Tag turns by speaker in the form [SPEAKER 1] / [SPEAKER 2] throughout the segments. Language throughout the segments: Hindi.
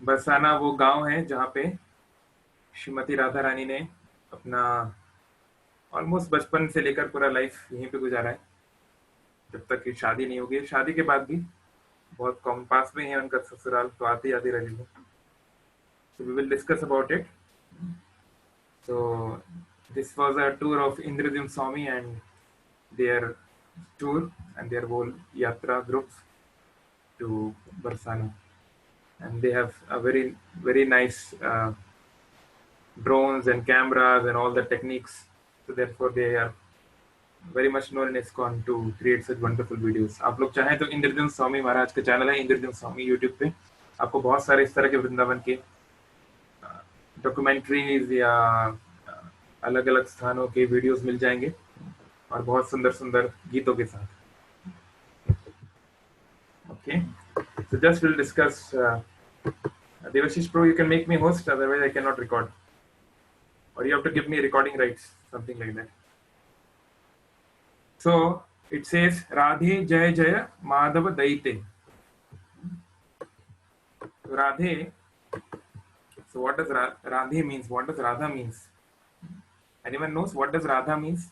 [SPEAKER 1] बरसाना वो गांव है जहाँ पे श्रीमती राधा रानी ने अपना ऑलमोस्ट बचपन से लेकर पूरा लाइफ यहीं पे गुजारा है, जब तक कि शादी नहीं होगी। शादी के बाद भी बहुत कम पास में है उनका ससुराल, तो आते आते रहेंगे। So we will discuss about it. So this was a tour of Indrajit Swami and their tour and their whole yatra groups to Barsana, and they have a very nice drones and cameras and all the techniques. So therefore they are very much known in ISKCON to create such wonderful videos. आप लोग चाहें तो इंद्रजन स्वामी महाराज का चैनल है इंद्रजन स्वामी यूट्यूब पे, आपको बहुत सारे इस तरह के वृंदावन के डॉक्यूमेंट्रीज या अलग अलग स्थानों के वीडियोस मिल जाएंगे और बहुत सुंदर सुंदर गीतों के साथ। Okay, so just we'll discuss. Devashish Pro, you can make me host, otherwise I cannot record, or you have to give me recording rights, something like that. So it says Radhe Jaya Jaya Madhava Daite. Radhe. So what does Radhe means? What does Radha means? Anyone knows what does Radha means?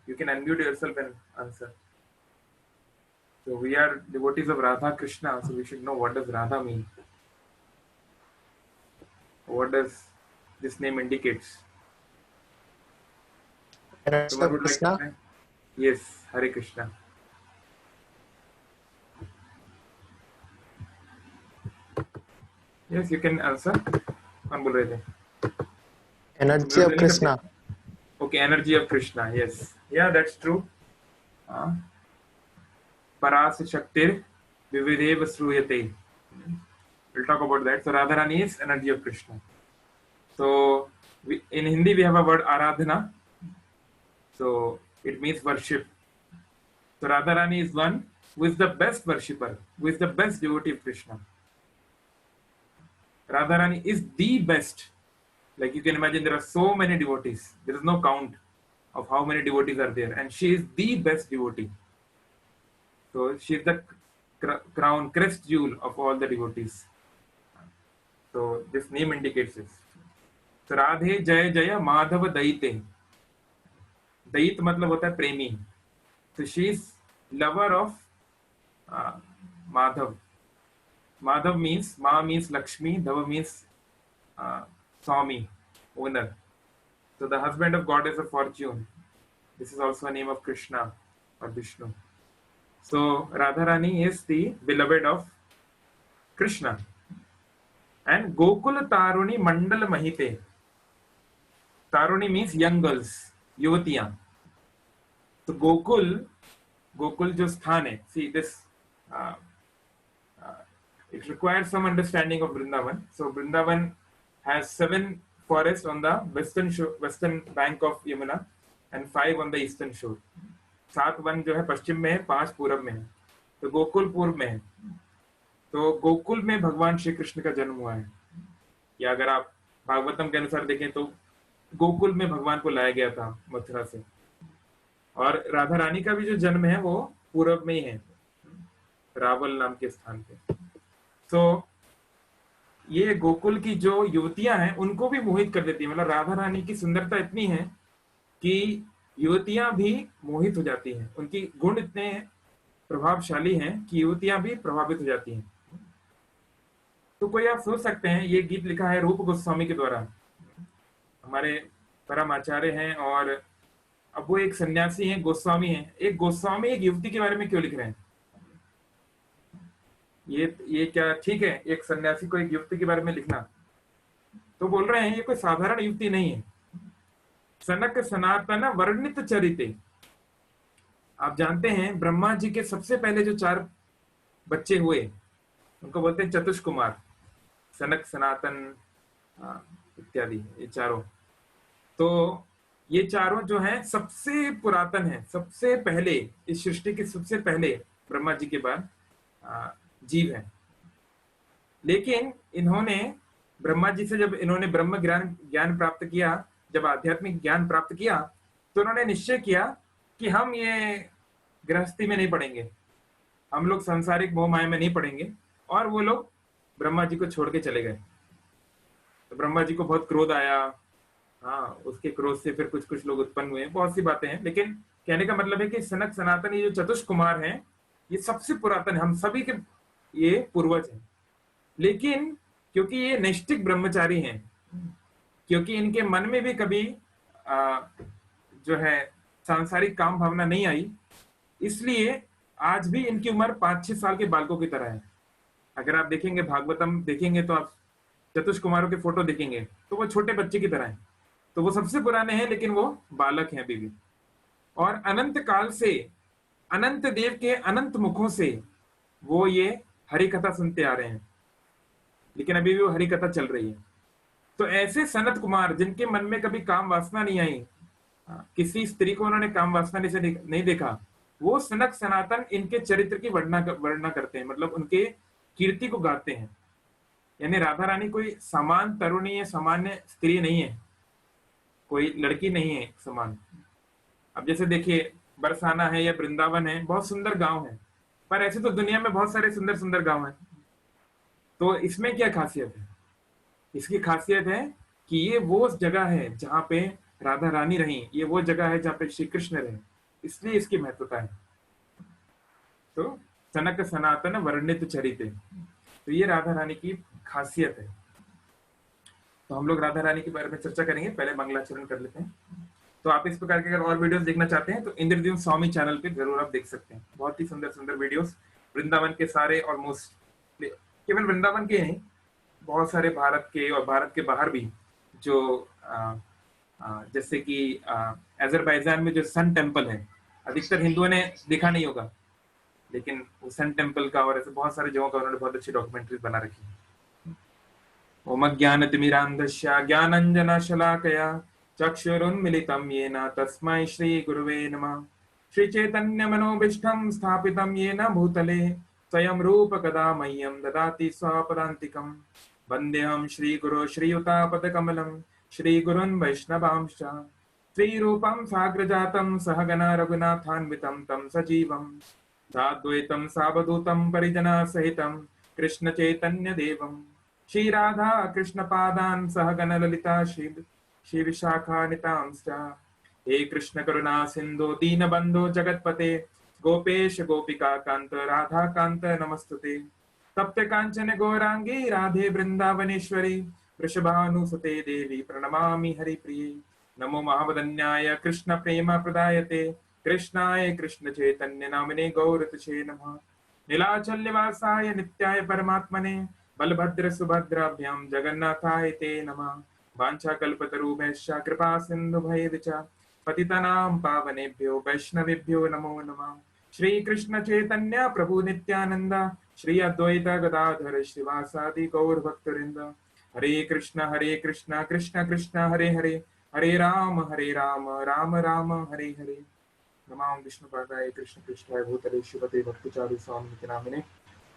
[SPEAKER 1] You can unmute yourself and answer. So we are devotees of Radha Krishna, so we should know what does Radha mean. What does this name indicates? Someone would like to say? Yes, Hare Krishna. Yes, you can answer. कौन बोल रहे थे?
[SPEAKER 2] Energy of Krishna.
[SPEAKER 1] Okay, energy of Krishna. Yes, yeah, that's true. Paras Shaktir Vividev Sruyate. We'll talk about that. So Radharani is energy of Krishna. So in Hindi we have a word Aradhana. So it means worship. So Radharani is one who is the best worshipper, who is the best devotee of Krishna. Radharani is the best. Like you can imagine, there are so many devotees. There is no count of how many devotees are there, and she is the best devotee. So she is the crown, crest jewel of all the devotees. So this name indicates this. So Radhe Jaya Jaya Madhava Daite. Dait मतलब होता है प्रेमी. So she is lover of Madhav. Madhav means, Ma means Lakshmi, Dhava means Swami, owner. So the husband of goddess of fortune. This is also a name of Krishna or Vishnu. So Radharani is the beloved of Krishna. And Gokul Taruni Mandal Mahite. Taruni means young girls, Yuvatiyan. So Gokul जो स्थान है, see this, it requires some understanding of Vrindavan. So Vrindavan has 7 forests on the western bank of Yamuna and 5 on the eastern shore. 7 one जो है पश्चिम में है, 5 पूरब में है. तो गोकुल पूर्व में है. तो गोकुल में भगवान श्री कृष्ण का जन्म हुआ है. या अगर आप भागवतम के अनुसार देखें तो गोकुल में भगवान को लाया गया था मथुरा से. और राधा रानी का भी जो जन्म है वो पूरब में ही है, रावल नाम के स्थान पे. तो ये गोकुल की जो युवतियां हैं उनको भी मोहित कर देती है. मतलब राधा रानी की सुंदरता इतनी है कि युवतियां भी मोहित हो जाती हैं. उनकी गुण इतने प्रभावशाली हैं कि युवतियां भी प्रभावित हो जाती हैं. तो कोई आप सोच सकते हैं, ये गीत लिखा है रूप गोस्वामी के द्वारा, हमारे परम आचार्य हैं, और अब वो एक सन्यासी हैं, गोस्वामी हैं. एक गोस्वामी एक युवती के बारे में क्यों लिख रहे हैं? ये क्या ठीक है एक सन्यासी को एक युवती के बारे में लिखना? तो बोल रहे हैं ये कोई साधारण युवती नहीं है. सनक सनातन वर्णित चरिते. आप जानते हैं ब्रह्मा जी के सबसे पहले जो 4 बच्चे हुए उनको बोलते हैं चतुष्कुमार, सनक सनातन इत्यादि, ये चारों. तो ये चारों जो हैं सबसे पुरातन हैं, सबसे पहले इस सृष्टि के सबसे पहले ब्रह्मा जी के बाद जीव हैं. लेकिन इन्होंने ब्रह्मा जी से जब इन्होंने ब्रह्म ज्ञान प्राप्त किया, जब आध्यात्मिक ज्ञान प्राप्त किया, तो उन्होंने निश्चय किया कि हम ये गृहस्थी में नहीं पड़ेंगे, हम लोग सांसारिक मोह माया में नहीं पड़ेंगे. और वो लोग ब्रह्मा जी को छोड़ के चले गए। तो ब्रह्मा जी को बहुत क्रोध आया। हाँ, उसके क्रोध से फिर कुछ कुछ लोग उत्पन्न हुए, बहुत सी बातें हैं, लेकिन कहने का मतलब है कि सनक सनातन ये जो चतुष कुमार हैं, ये सबसे पुरातन है, हम सभी के ये पूर्वज हैं। लेकिन क्योंकि ये नैष्ठिक ब्रह्मचारी हैं, क्योंकि इनके मन में भी कभी आ, जो है सांसारिक काम भावना नहीं आई, इसलिए आज भी इनकी उम्र 5-6 साल के बालकों की तरह है। अगर आप देखेंगे भागवतम देखेंगे तो आप चतुष कुमारों के फोटो देखेंगे तो वो छोटे बच्चे की तरह हैं। तो वो सबसे पुराने हैं लेकिन वो बालक हैं अभी भी। और अनंत काल से अनंत देव के अनंत मुखों से वो ये हरि कथा सुनते आ रहे हैं, लेकिन अभी भी वो हरि कथा चल रही है। तो ऐसे सनत कुमार जिनके मन में कभी काम वासना नहीं आई, किसी स्त्री को उन्होंने काम वासना नहीं देखा, वो सनक सनातन इनके चरित्र की वर्णना करते हैं, मतलब उनके कीर्ति को गाते हैं। यानी राधा रानी कोई समान तरुणी या सामान्य स्त्री नहीं है, कोई लड़की नहीं है समान। अब जैसे देखिए बरसाना है या वृंदावन है, बहुत सुंदर गांव है, पर ऐसे तो दुनिया में बहुत सारे सुंदर सुंदर गांव हैं। तो इसमें क्या खासियत है? इसकी खासियत है कि ये वो जगह है जहां पे राधा रानी रही, ये वो जगह है जहां पे श्री कृष्ण रहे, इसलिए इसकी महत्वता है। तो सनक सनातन वर्णित चरिते, तो ये राधा रानी की खासियत है। तो हम लोग राधा रानी के बारे में चर्चा करेंगे, पहले मंगलाचरण कर लेते हैं। तो आप इस प्रकार के अगर और वीडियोस देखना चाहते हैं तो इंद्रद्युम्न स्वामी चैनल पे जरूर आप देख सकते हैं, बहुत ही सुंदर सुंदर वीडियोस वृंदावन के सारे, ऑलमोस्ट केवल वृंदावन के नहीं, बहुत सारे भारत के और भारत के बाहर भी, जो जैसे कि अजरबैजान में जो सन टेम्पल है, अधिकतर हिंदुओं ने देखा नहीं होगा, लेकिन वो सन टेम्पल का और ऐसे बहुत सारे जगहों का उन्होंने बहुत अच्छी डॉक्यूमेंट्रीज बना रखी है। ओम ज्ञानतिमिरान्धस्य ज्ञानाञ्जनशलाकया चक्षुरुन्मिलितं येन तस्मै श्रीगुरुवे नमः। श्रीचैतन्यमनोभीष्टं स्थापितं येन भूतले स्वयं रूपकदा मह्यं ददाति स्वपदान्तिकम्। वन्देऽहं श्रीगुरो श्रीयुतापदकमलं श्रीगुरुन् वैष्णवांश्च। श्रीरूपं साग्रजातं सहगना रघुनाथान्वितं तं सजीवं साद्वैतं सावधूतं परिजनसहितं कृष्णचैतन्यदेवं श्री राधा कृष्ण पादान सहगण ललिता श्री विशाखानितांश्च। हे कृष्ण करुणा सिंधु दीनबंधो जगतपते गोपेश गोपिका कांत राधा कांत नमस्तुते। तप्त कांचन गौरांगी राधे वृंदावनेश्वरी वृषभानुसुते देवी प्रणमामि हरिप्रिये। नमो महावदन्याय कृष्ण प्रेम प्रदायते कृष्णाय कृष्ण चैतन्य नामिने गौरतुषे नमः। नीलाचल निवासाय नित्याय परमात्मने बलभद्र सुभद्राभ्यां जगन्नाथाय ते नमः। वाञ्छाकल्पतरुभ्यश्च कृपा सिन्धुभैर् च पतितानां पावनेभ्यो वैष्णवेभ्यो नमो नमः। श्री कृष्ण चैतन्य प्रभु नित्यानंद श्री अद्वैत गदाधर श्रीवासादि गौर भक्तवृंद। हरे कृष्ण कृष्ण कृष्ण हरे हरे, हरे राम राम राम हरे हरे। नमां विष्णुपादाय कृष्ण पृष्ठाय भूतले श्रीमते भक्तिचारी स्वामी नामिने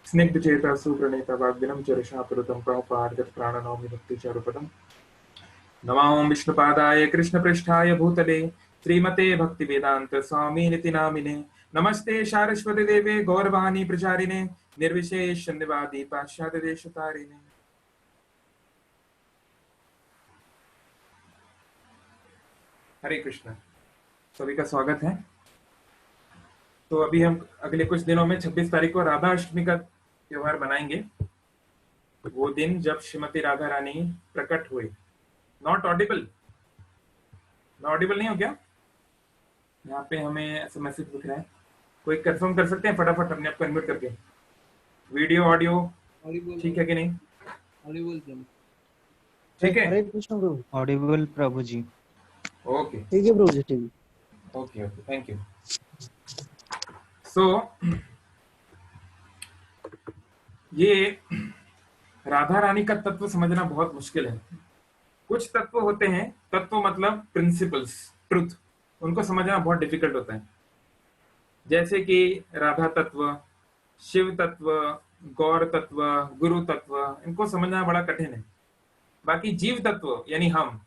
[SPEAKER 1] स्निग्ध चेता सुप्रणेता वाग्दिनं चरषापुरतं प्रमुपार्गत प्राणनौमि भक्तिचारुपदम्। नमां विष्णुपादाय कृष्ण पृष्ठाय भूतले श्रीमते भक्तिवेदांत स्वामी नामिने नमस्ते सारस्वती देवे गौरवाणी प्रचारिणे निर्विशेष शून्यवादी पाश्चात्य देशतारिणे। हरे कृष्ण, सभी का स्वागत है। तो अभी हम अगले कुछ दिनों में 26 तारीख को राधा अष्टमी का त्योहार मनाएंगे, वो दिन जब श्रीमती राधा रानी प्रकट हुए। नॉट ऑडिबल नहीं हो क्या? यहाँ पे हमें ऐसा मैसेज दिख रहा है, कोई कंफर्म कर सकते हैं फटाफट अपने आप को अनम्यूट करके? वीडियो ऑडियो ठीक है कि नहीं? ठीक है,
[SPEAKER 2] हरे कृष्ण प्रभु।
[SPEAKER 3] ऑडिबल प्रभु जी।
[SPEAKER 2] ओके, ठीक है प्रभु जी, ठीक है।
[SPEAKER 1] Okay, thank you. सो ये राधा रानी का तत्व समझना बहुत मुश्किल है। कुछ तत्व होते हैं, तत्व मतलब प्रिंसिपल्स, ट्रुथ, उनको समझना बहुत डिफिकल्ट होता है। जैसे कि राधा तत्व, शिव तत्व, गौर तत्व, गुरु तत्व, इनको समझना बड़ा कठिन है। बाकी जीव तत्व यानी हम,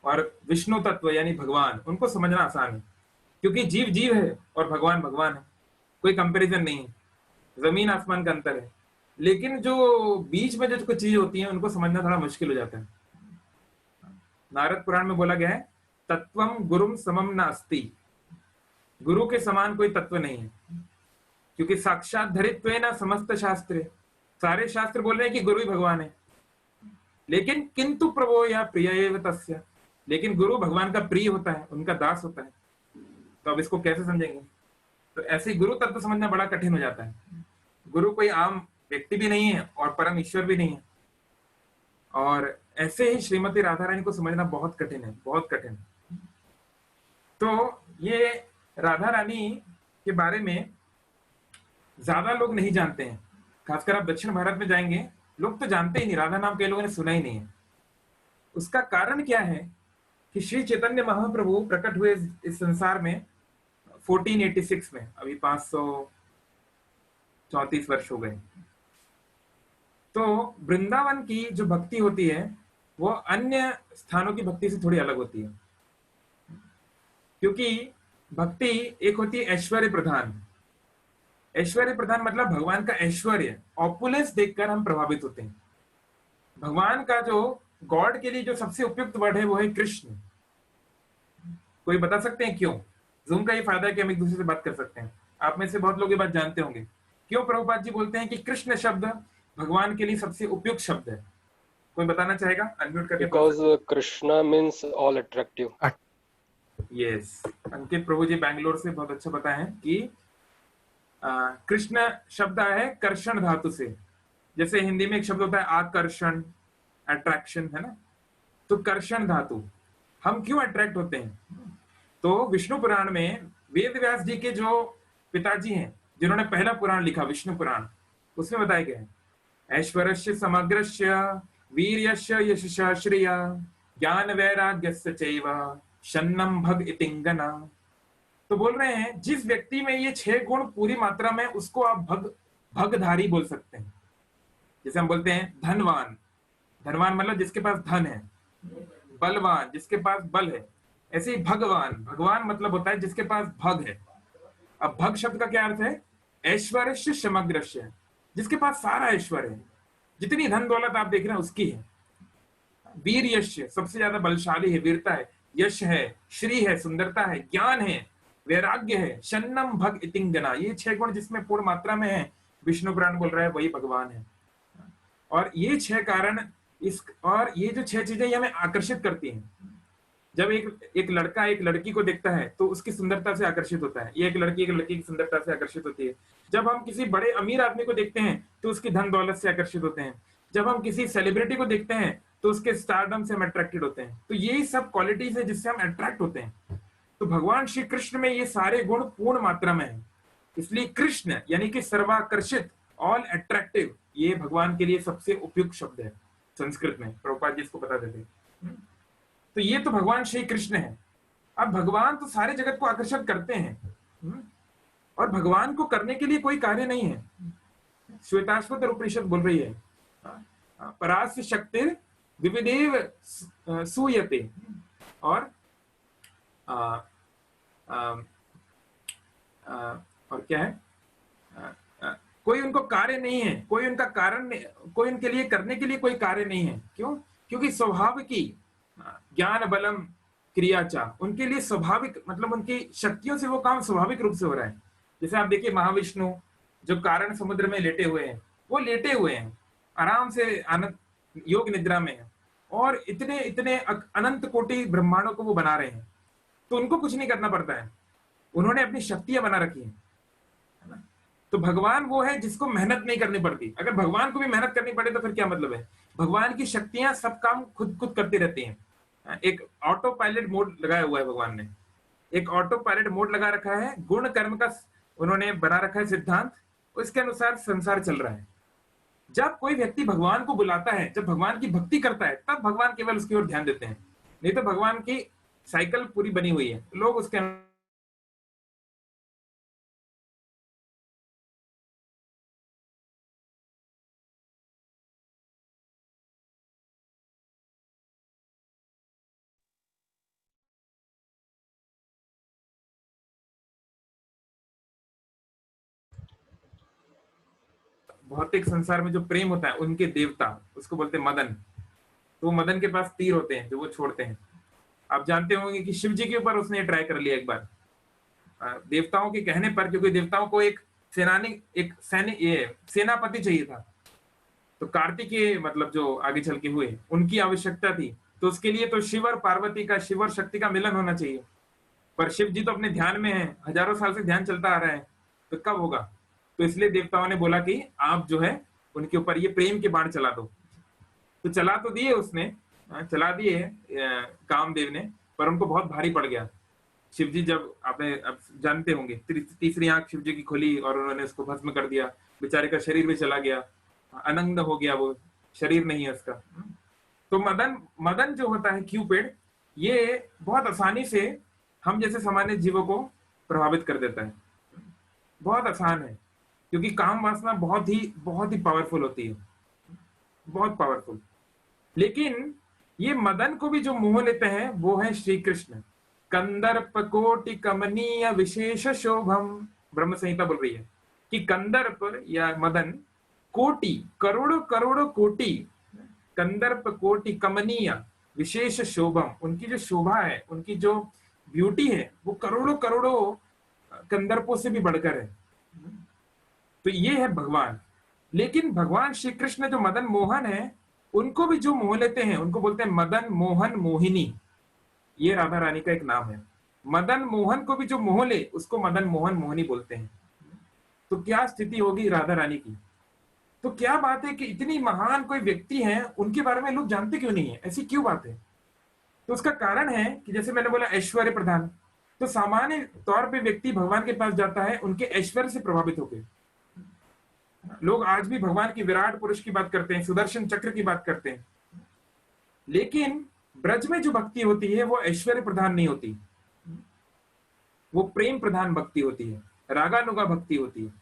[SPEAKER 1] और विष्णु तत्व यानी भगवान, उनको समझना आसान है, क्योंकि जीव जीव है और भगवान भगवान है, कोई कंपैरिजन नहीं है, जमीन आसमान का अंतर है। लेकिन जो बीच में जो कुछ चीज होती है उनको समझना थोड़ा मुश्किल हो जाता है। नारद पुराण में बोला गया है, तत्वम गुरुम समम नास्ति, गुरु के समान कोई तत्व नहीं है, क्योंकि साक्षात धरित्वेन समस्त शास्त्र, सारे शास्त्र बोल रहे हैं कि गुरु ही भगवान है। लेकिन किंतु प्रभो या प्रिय एव तस्य, लेकिन गुरु भगवान का प्रिय होता है, उनका दास होता है। तो अब इसको कैसे समझेंगे? तो ऐसे ही गुरु तत्व समझना बड़ा कठिन हो जाता है। गुरु कोई आम व्यक्ति भी नहीं है और परम ईश्वर भी नहीं है। और ऐसे ही श्रीमती राधा रानी को समझना बहुत कठिन है, बहुत कठिन। तो ये राधा रानी के बारे में ज्यादा लोग नहीं जानते हैं, खासकर आप दक्षिण भारत में जाएंगे, लोग तो जानते ही नहीं, राधा नाम कई लोगों ने सुना ही नहीं है। उसका कारण क्या है कि श्री चैतन्य महाप्रभु प्रकट हुए इस संसार में 1486 में, अभी 534 वर्ष हो गए। तो वृंदावन की जो भक्ति होती है वो अन्य स्थानों की भक्ति से थोड़ी अलग होती है, क्योंकि भक्ति एक होती है ऐश्वर्य प्रधान। ऐश्वर्य प्रधान मतलब भगवान का ऐश्वर्य, ऑपुलेंस देखकर हम प्रभावित होते हैं। भगवान का जो गॉड के लिए जो सबसे उपयुक्त वर्ड है वो है कृष्ण। कोई बता सकते हैं क्यों? जूम का ये फायदा है कि हम एक दूसरे से बात कर सकते हैं। आप में से बहुत लोग ये बात जानते होंगे, क्यों प्रभुपाद जी बोलते हैं कि कृष्ण शब्द भगवान के लिए सबसे उपयुक्त शब्द है? कोई बताना चाहेगा? अनम्यूट करके बोल
[SPEAKER 3] Because
[SPEAKER 1] सकते हैं।
[SPEAKER 3] Krishna means all attractive.
[SPEAKER 1] Yes, Ankit Prabhu ji Bangalore से बहुत अच्छा बताए हैं कि कृष्ण शब्द आया है कर्षण धातु से। जैसे हिंदी में एक शब्द होता है आकर्षण, अट्रैक्शन, है ना? तो कर्षण धातु, हम क्यों अट्रैक्ट होते हैं? तो विष्णु पुराण में वेद व्यास जी के जो पिताजी हैं, जिन्होंने पहला पुराण लिखा विष्णु पुराण, उसमें बताया गया है ऐश्वर्यस्य समग्रस्य वीर्यस्य यशस्य श्रिया ज्ञान वैराग्यस्य चैव शन्नम भग इतिंगना। तो बोल रहे हैं जिस व्यक्ति में ये 6 गुण पूरी मात्रा में, उसको आप भगधारी बोल सकते हैं। जैसे हम बोलते हैं धनवान, धनवान मतलब जिसके पास धन है, बलवान जिसके पास बल है। ऐसे ही भगवान, भगवान मतलब होता है जिसके पास भग है। अब भग शब्द का क्या अर्थ है? ऐश्वर्य समग्रस्य, जिसके पास सारा ऐश्वर्य है, जितनी धन दौलत आप देख रहे हैं उसकी है। वीर यश, सबसे ज्यादा बलशाली है, वीरता है, यश है, श्री है, सुंदरता है, ज्ञान है, वैराग्य है, शन्नम भग इतिंगना, ये 6 गुण जिसमें पूर्ण मात्रा में है, विष्णु पुराण बोल रहा है वही भगवान है। और ये 6 कारण, इस और ये जो 6 चीजें ये हमें आकर्षित करती हैं। जब एक लड़का एक लड़की को देखता है तो उसकी सुंदरता से आकर्षित होता है, ये एक लड़की की सुंदरता से आकर्षित होती है। जब हम किसी बड़े अमीर आदमी को देखते हैं तो उसकी धन दौलत से आकर्षित होते हैं। जब हम किसी सेलिब्रिटी को देखते हैं तो उसके स्टारडम से हम अट्रैक्टेड होते हैं। तो यही सब क्वालिटीज है जिससे हम अट्रैक्ट होते हैं। तो भगवान श्री कृष्ण में ये सारे गुण पूर्ण मात्रा में है, इसलिए कृष्ण यानी कि सर्वाकर्षित, ऑल अट्रैक्टिव, ये भगवान के लिए सबसे उपयुक्त शब्द है संस्कृत में। प्रभुपाद जी इसको बता देते हैं। तो ये तो भगवान श्री कृष्ण है। अब भगवान तो सारे जगत को आकर्षित करते हैं, और भगवान को करने के लिए कोई कार्य नहीं है। श्वेताश्वतर उपनिषद बोल रही है परास्य शक्तिर विविधेव सूयते, और आ, आ, आ, और क्या है, कोई उनको कार्य नहीं है, कोई उनका कारण नहीं, कोई उनके लिए करने के लिए कोई कार्य नहीं है। क्यों? क्योंकि स्वभाव की ज्ञान बलम क्रियाचा, उनके लिए स्वाभाविक, मतलब उनकी शक्तियों से वो काम स्वाभाविक रूप से हो रहा है। जैसे आप देखिए महाविष्णु जो कारण समुद्र में लेटे हुए हैं, वो लेटे हुए हैं आराम से, आनंद योग निद्रा में है, और इतने इतने अनंत कोटि ब्रह्मांडों को वो बना रहे हैं। तो उनको कुछ नहीं करना पड़ता है, उन्होंने अपनी शक्तियां बना रखी हैं, है ना? तो भगवान वो है जिसको मेहनत नहीं करनी पड़ती। अगर भगवान को भी मेहनत करनी पड़े तो फिर क्या मतलब है? भगवान की शक्तियां सब काम खुद खुद करती रहती हैं। एक ऑटो पायलट मोड लगाया हुआ है भगवान ने, एक ऑटो पायलट मोड लगा रखा है, गुण कर्म का उन्होंने बना रखा है सिद्धांत, उसके अनुसार संसार चल रहा है। जब कोई व्यक्ति भगवान को बुलाता है, जब भगवान की भक्ति करता है, तब भगवान केवल उसकी ओर ध्यान देते हैं। नहीं तो भगवान की साइकिल पूरी बनी हुई है, लोग उसके भौतिक संसार में जो प्रेम होता है उनके देवता, उसको बोलते हैं मदन। तो मदन के पास तीर होते हैं जो वो छोड़ते हैं। आप जानते होंगे कि शिव जी के ऊपर उसने ट्राई कर लिया एक बार, देवताओं के कहने पर, क्योंकि देवताओं को एक सेनापति चाहिए था। तो कार्तिकेय मतलब जो आगे चल के हुए, उनकी आवश्यकता थी। तो उसके लिए तो शिव और पार्वती का, शिव और शक्ति का मिलन होना चाहिए। पर शिव जी तो अपने ध्यान में है, हजारों साल से ध्यान चलता आ रहा है, तो कब होगा? तो इसलिए देवताओं ने बोला कि आप जो है उनके ऊपर ये प्रेम के बाण चला दो। तो चला तो दिए उसने, चला दिए कामदेव ने, पर उनको बहुत भारी पड़ गया। शिव जी जब, आपने अब जानते होंगे, तीसरी आंख शिव जी की खुली और उन्होंने उसको भस्म कर दिया। बेचारे का शरीर भी चला गया, अनंग हो गया, वो शरीर नहीं है उसका। तो मदन जो होता है, क्यूपिड, ये बहुत आसानी से हम जैसे सामान्य जीवों को प्रभावित कर देता है। बहुत आसान है, क्योंकि काम वासना बहुत ही पावरफुल होती है, बहुत पावरफुल। लेकिन ये मदन को भी जो मोह लेते हैं वो है श्री कृष्ण। कंदर्प कोटि कमनीय विशेष शोभम, ब्रह्म संहिता बोल रही है कि कंदर्प या मदन कोटि, करोड़ों करोड़ों कोटि, कंदर्प कोटि कमनीय विशेष शोभम, उनकी जो शोभा है, उनकी जो ब्यूटी है, वो करोड़ों करोड़ों कंदर्पों से भी बढ़कर है। तो ये है भगवान। लेकिन भगवान श्री कृष्ण जो मदन मोहन है, उनको भी जो मोह लेते हैं उनको बोलते हैं मदन मोहन मोहिनी। ये राधा रानी का एक नाम है। मदन मोहन को भी जो मोह ले उसको मदन मोहन मोहिनी बोलते हैं। तो क्या स्थिति होगी राधा रानी की? तो क्या बात है कि इतनी महान कोई व्यक्ति है, उनके बारे में लोग जानते क्यों नहीं है? ऐसी क्यों बात है? तो उसका कारण है कि जैसे मैंने बोला, ऐश्वर्य प्रधान। तो सामान्य तौर पे व्यक्ति भगवान के पास जाता है उनके ऐश्वर्य से प्रभावित होकर। लोग आज भी भगवान की विराट पुरुष की बात करते हैं, सुदर्शन चक्र की बात करते हैं, लेकिन ब्रज में जो भक्ति होती है वो ऐश्वर्य प्रधान नहीं होती, वो प्रेम प्रधान भक्ति होती है, रागानुगा भक्ति होती है।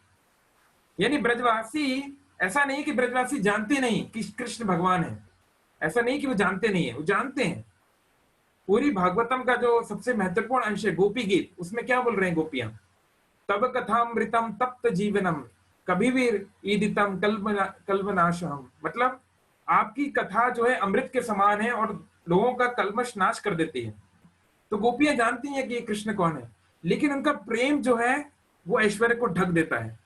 [SPEAKER 1] यानी ब्रजवासी, ऐसा नहीं कि ब्रजवासी जानते नहीं कि कृष्ण भगवान है, ऐसा नहीं कि वो जानते नहीं है, वो जानते हैं। पूरी भागवतम का जो सबसे महत्वपूर्ण अंश है गोपी गीत, उसमें क्या बोल रहे हैं गोपियां? तब कथामृतम तप्त जीवनम कभिवीर ईदितम कल्पनाशहम। मतलब आपकी कथा जो है अमृत के समान है और लोगों का कल्मश नाश कर देती है। तो गोपियां जानती हैं कि ये कृष्ण कौन है, लेकिन उनका प्रेम जो है वो ऐश्वर्य को ढक देता है।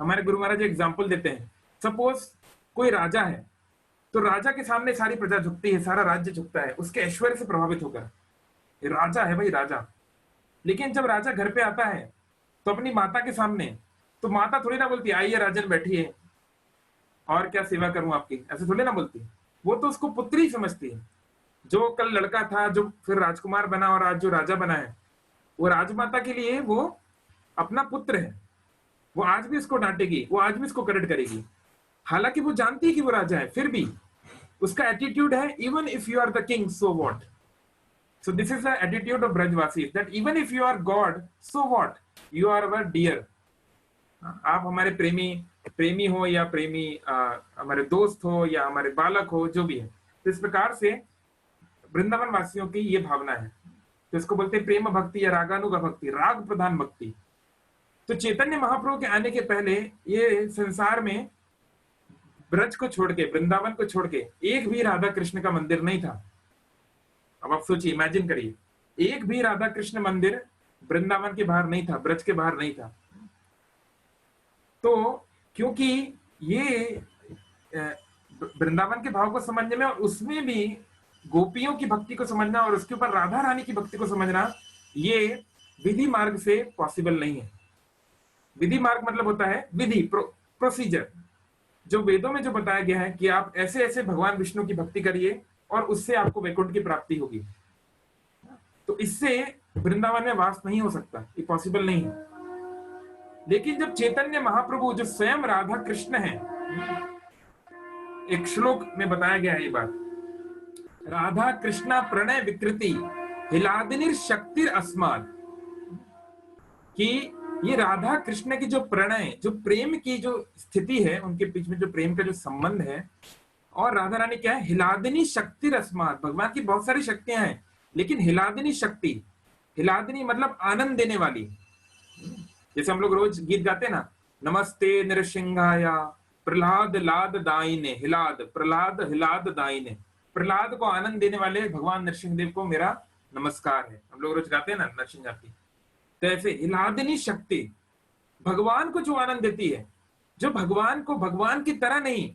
[SPEAKER 1] हमारे गुरु महाराज एग्जाम्पल देते हैं, सपोज कोई राजा है, तो राजा के सामने सारी प्रजा झुकती है, सारा राज्य झुकता है उसके ऐश्वर्य से प्रभावित होकर। राजा है भाई, राजा। लेकिन जब राजा घर पे आता है तो अपनी माता के सामने, तो माता थोड़ी ना बोलती आइए राजन बैठिए और क्या सेवा करूं आपकी, ऐसे थोड़ी ना बोलती। वो तो उसको पुत्री समझती है। जो कल लड़का था, जो फिर राजकुमार बना और आज जो राजा बना है, वो राजमाता के लिए वो अपना पुत्र है। वो आज भी इसको डांटेगी, वो आज भी इसको करेक्ट करेगी, हालांकि वो जानती है कि वो राजा है, फिर भी उसका एटीट्यूड है even if you are the king so what. So this is the attitude of Brajwasi, that even if you are God so what, you are our dear. आप हमारे प्रेमी हो या प्रेमी हमारे दोस्त हो या हमारे बालक हो, जो भी है। तो इस प्रकार से वृंदावन वासियों की ये भावना है। तो इसको बोलते हैं प्रेम भक्ति या रागानुगा भक्ति, राग प्रधान भक्ति। तो चैतन्य महाप्रभु के आने के पहले ये संसार में ब्रज को छोड़ के, वृंदावन को छोड़ के एक भी राधा कृष्ण का मंदिर नहीं था। अब आप सोचिए, इमेजिन करिए, एक भी राधा कृष्ण मंदिर वृंदावन के बाहर नहीं था, ब्रज के बाहर नहीं था। तो क्योंकि ये वृंदावन के भाव को समझने में और उसमें भी गोपियों की भक्ति को समझना और उसके ऊपर राधा रानी की भक्ति को समझना, ये विधि मार्ग से पॉसिबल नहीं है। विधि मार्ग मतलब होता है विधि, प्रोसीजर, जो वेदों में जो बताया गया है कि आप ऐसे ऐसे भगवान विष्णु की भक्ति करिए और उससे आपको वैकुंठ की प्राप्ति होगी। तो इससे वृंदावन में वास नहीं हो सकता, ये पॉसिबल नहीं है। लेकिन जब चैतन्य महाप्रभु जो स्वयं राधा कृष्ण है, एक श्लोक में बताया गया है ये बात, राधा कृष्णा प्रणय विकृति हिलादिनीर शक्तिर अस्माद, कि ये राधा कृष्ण की जो प्रणय, जो प्रेम की जो स्थिति है, उनके बीच में जो प्रेम का जो संबंध है, और राधा रानी क्या है, हिलादिनी शक्तिर अस्माद। भगवान की बहुत सारी शक्तियां हैं, लेकिन हिलादिनी शक्ति, हिलादिनी मतलब आनंद देने वाली। जैसे हम लोग रोज गीत गाते हैं ना, नमस्ते नृसिंहाय प्रहलाद लाद दाइने हिलाद प्रहलाद हिलाद दाइने। प्रहलाद को आनंद देने वाले भगवान नरसिंह देव को मेरा नमस्कार है। हम लोग रोज गाते हैं ना नरसिंह आरती। तो ऐसे हिलादनी शक्ति भगवान को जो आनंद देती है, जो भगवान को भगवान की तरह नहीं,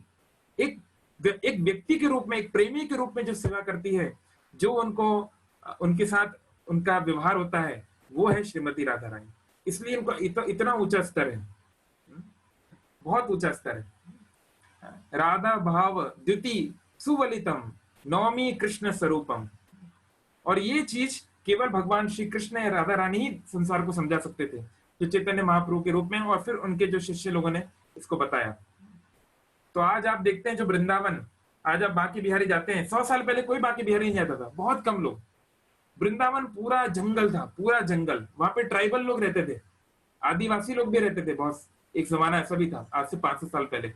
[SPEAKER 1] एक एक व्यक्ति के रूप में, एक प्रेमी के रूप में जो सेवा करती है, जो उनको उनके साथ उनका व्यवहार होता है, वो है श्रीमती राधा रानी। इसलिए इनका इतना ऊंचा स्तर है, बहुत ऊंचा स्तर है। राधा भाव द्वितीय सुवलितम नौमी कृष्ण स्वरूपम। और ये चीज केवल भगवान श्री कृष्ण या राधा रानी ही संसार को समझा सकते थे, जो चैतन्य महाप्रभु के रूप में और फिर उनके जो शिष्य लोगों ने इसको बताया। तो आज आप देखते हैं जो वृंदावन, आज आप बांके बिहारी जाते हैं, 100 साल पहले कोई बांके बिहारी नहीं आता था, बहुत कम लोग। वृंदावन पूरा जंगल था, पूरा जंगल। वहां पे ट्राइबल लोग रहते थे, आदिवासी लोग भी रहते थे बहुत। एक जमाना ऐसा भी था, आज से 500 साल पहले।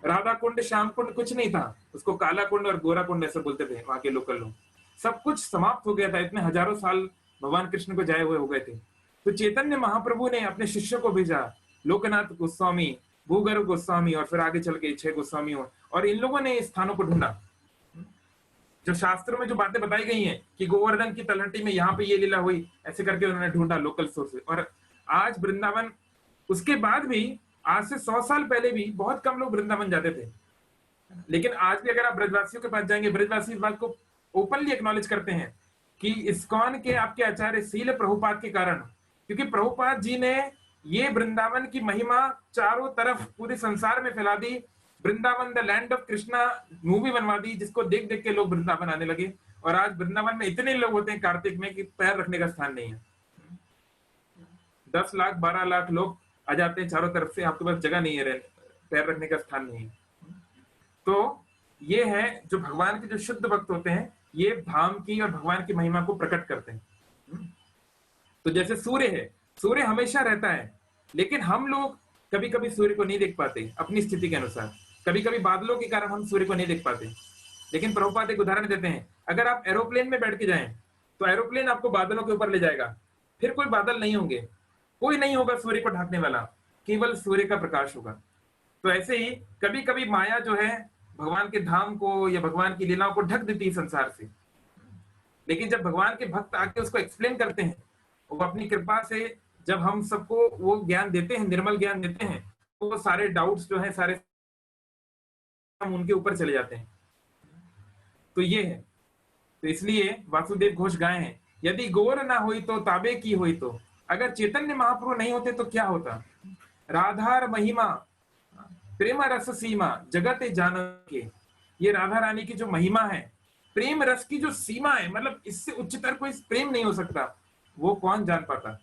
[SPEAKER 1] राधा कुंड श्याम कुंड कुछ नहीं था, उसको काला कुंड और गोरा कुंड ऐसे बोलते थे वहां के लोकल लोग। सब कुछ समाप्त हो गया था, इतने हजारों साल भगवान कृष्ण को जाए हुए हो गए थे। तो चैतन्य महाप्रभु ने अपने शिष्यों को भेजा, लोकनाथ गोस्वामी, भूगर्भ गोस्वामी और फिर आगे चल के 6 गोस्वामी हो, और इन लोगों ने स्थानों को ढूंढा। जो शास्त्रों में जो बातें बताई गई हैं कि गोवर्धन की तलहटी में यहाँ पे ये लीला हुई, ऐसे करके उन्होंने ढूंढा लोकल सोर्स। और आज वृंदावन, उसके बाद भी आज से 100 साल पहले भी बहुत कम लोग वृंदावन जाते थे। लेकिन आज भी अगर आप ब्रजवासियों के पास जाएंगे, ब्रजवासी इस बात को ओपनली एक्नॉलेज करते हैं कि इस्कॉन के आपके आचार्य शील प्रभुपाद के कारण, क्योंकि प्रभुपाद जी ने ये वृंदावन की महिमा चारों तरफ पूरे संसार में फैला दी। Vrindavan the land of Krishna movie बनवा दी, जिसको देख देख के लोग वृंदावन आने लगे। और आज वृंदावन में इतने लोग होते हैं कार्तिक में कि पैर रखने का स्थान नहीं है। 10 लाख 12 लाख लोग आ जाते हैं चारों तरफ से, आपके पास जगह नहीं है, पैर रखने का स्थान नहीं है। तो ये है जो भगवान के जो शुद्ध भक्त होते हैं, ये धाम की और भगवान की महिमा को प्रकट करते हैं। तो जैसे सूर्य है, सूर्य हमेशा रहता है, लेकिन हम लोग कभी कभी सूर्य को नहीं देख पाते अपनी स्थिति के अनुसार। कभी कभी बादलों के कारण हम सूर्य को नहीं देख पाते। लेकिन प्रभुपाद एक उदाहरण देते हैं, अगर आप एरोप्लेन में बैठ के जाएं तो एरोप्लेन आपको बादलों के ऊपर ले जाएगा, फिर कोई बादल नहीं होंगे, कोई नहीं होगा सूर्य को ढकने वाला, केवल सूर्य का प्रकाश होगा। तो ऐसे ही कभी कभी माया जो है भगवान के धाम को या भगवान की लीलाओं को ढक देती है संसार से। लेकिन जब भगवान के भक्त आके उसको एक्सप्लेन करते हैं, वो अपनी कृपा से जब हम सबको वो ज्ञान देते हैं, निर्मल ज्ञान देते हैं, तो वो सारे डाउट्स जो है सारे हम उनके ऊपर चले जाते हैं। तो ये है, तो इसलिए वासुदेव घोष गाए हैं, यदि गौर ना हुई तो ताबे की हुई। तो अगर चैतन्य महाप्रभु नहीं होते तो क्या होता। राधार महिमा प्रेम रस सीमा जगत जान के, ये राधा रानी की जो महिमा है, प्रेम रस की जो सीमा है, मतलब इससे उच्चतर कोई प्रेम नहीं हो सकता, वो कौन जान पाता।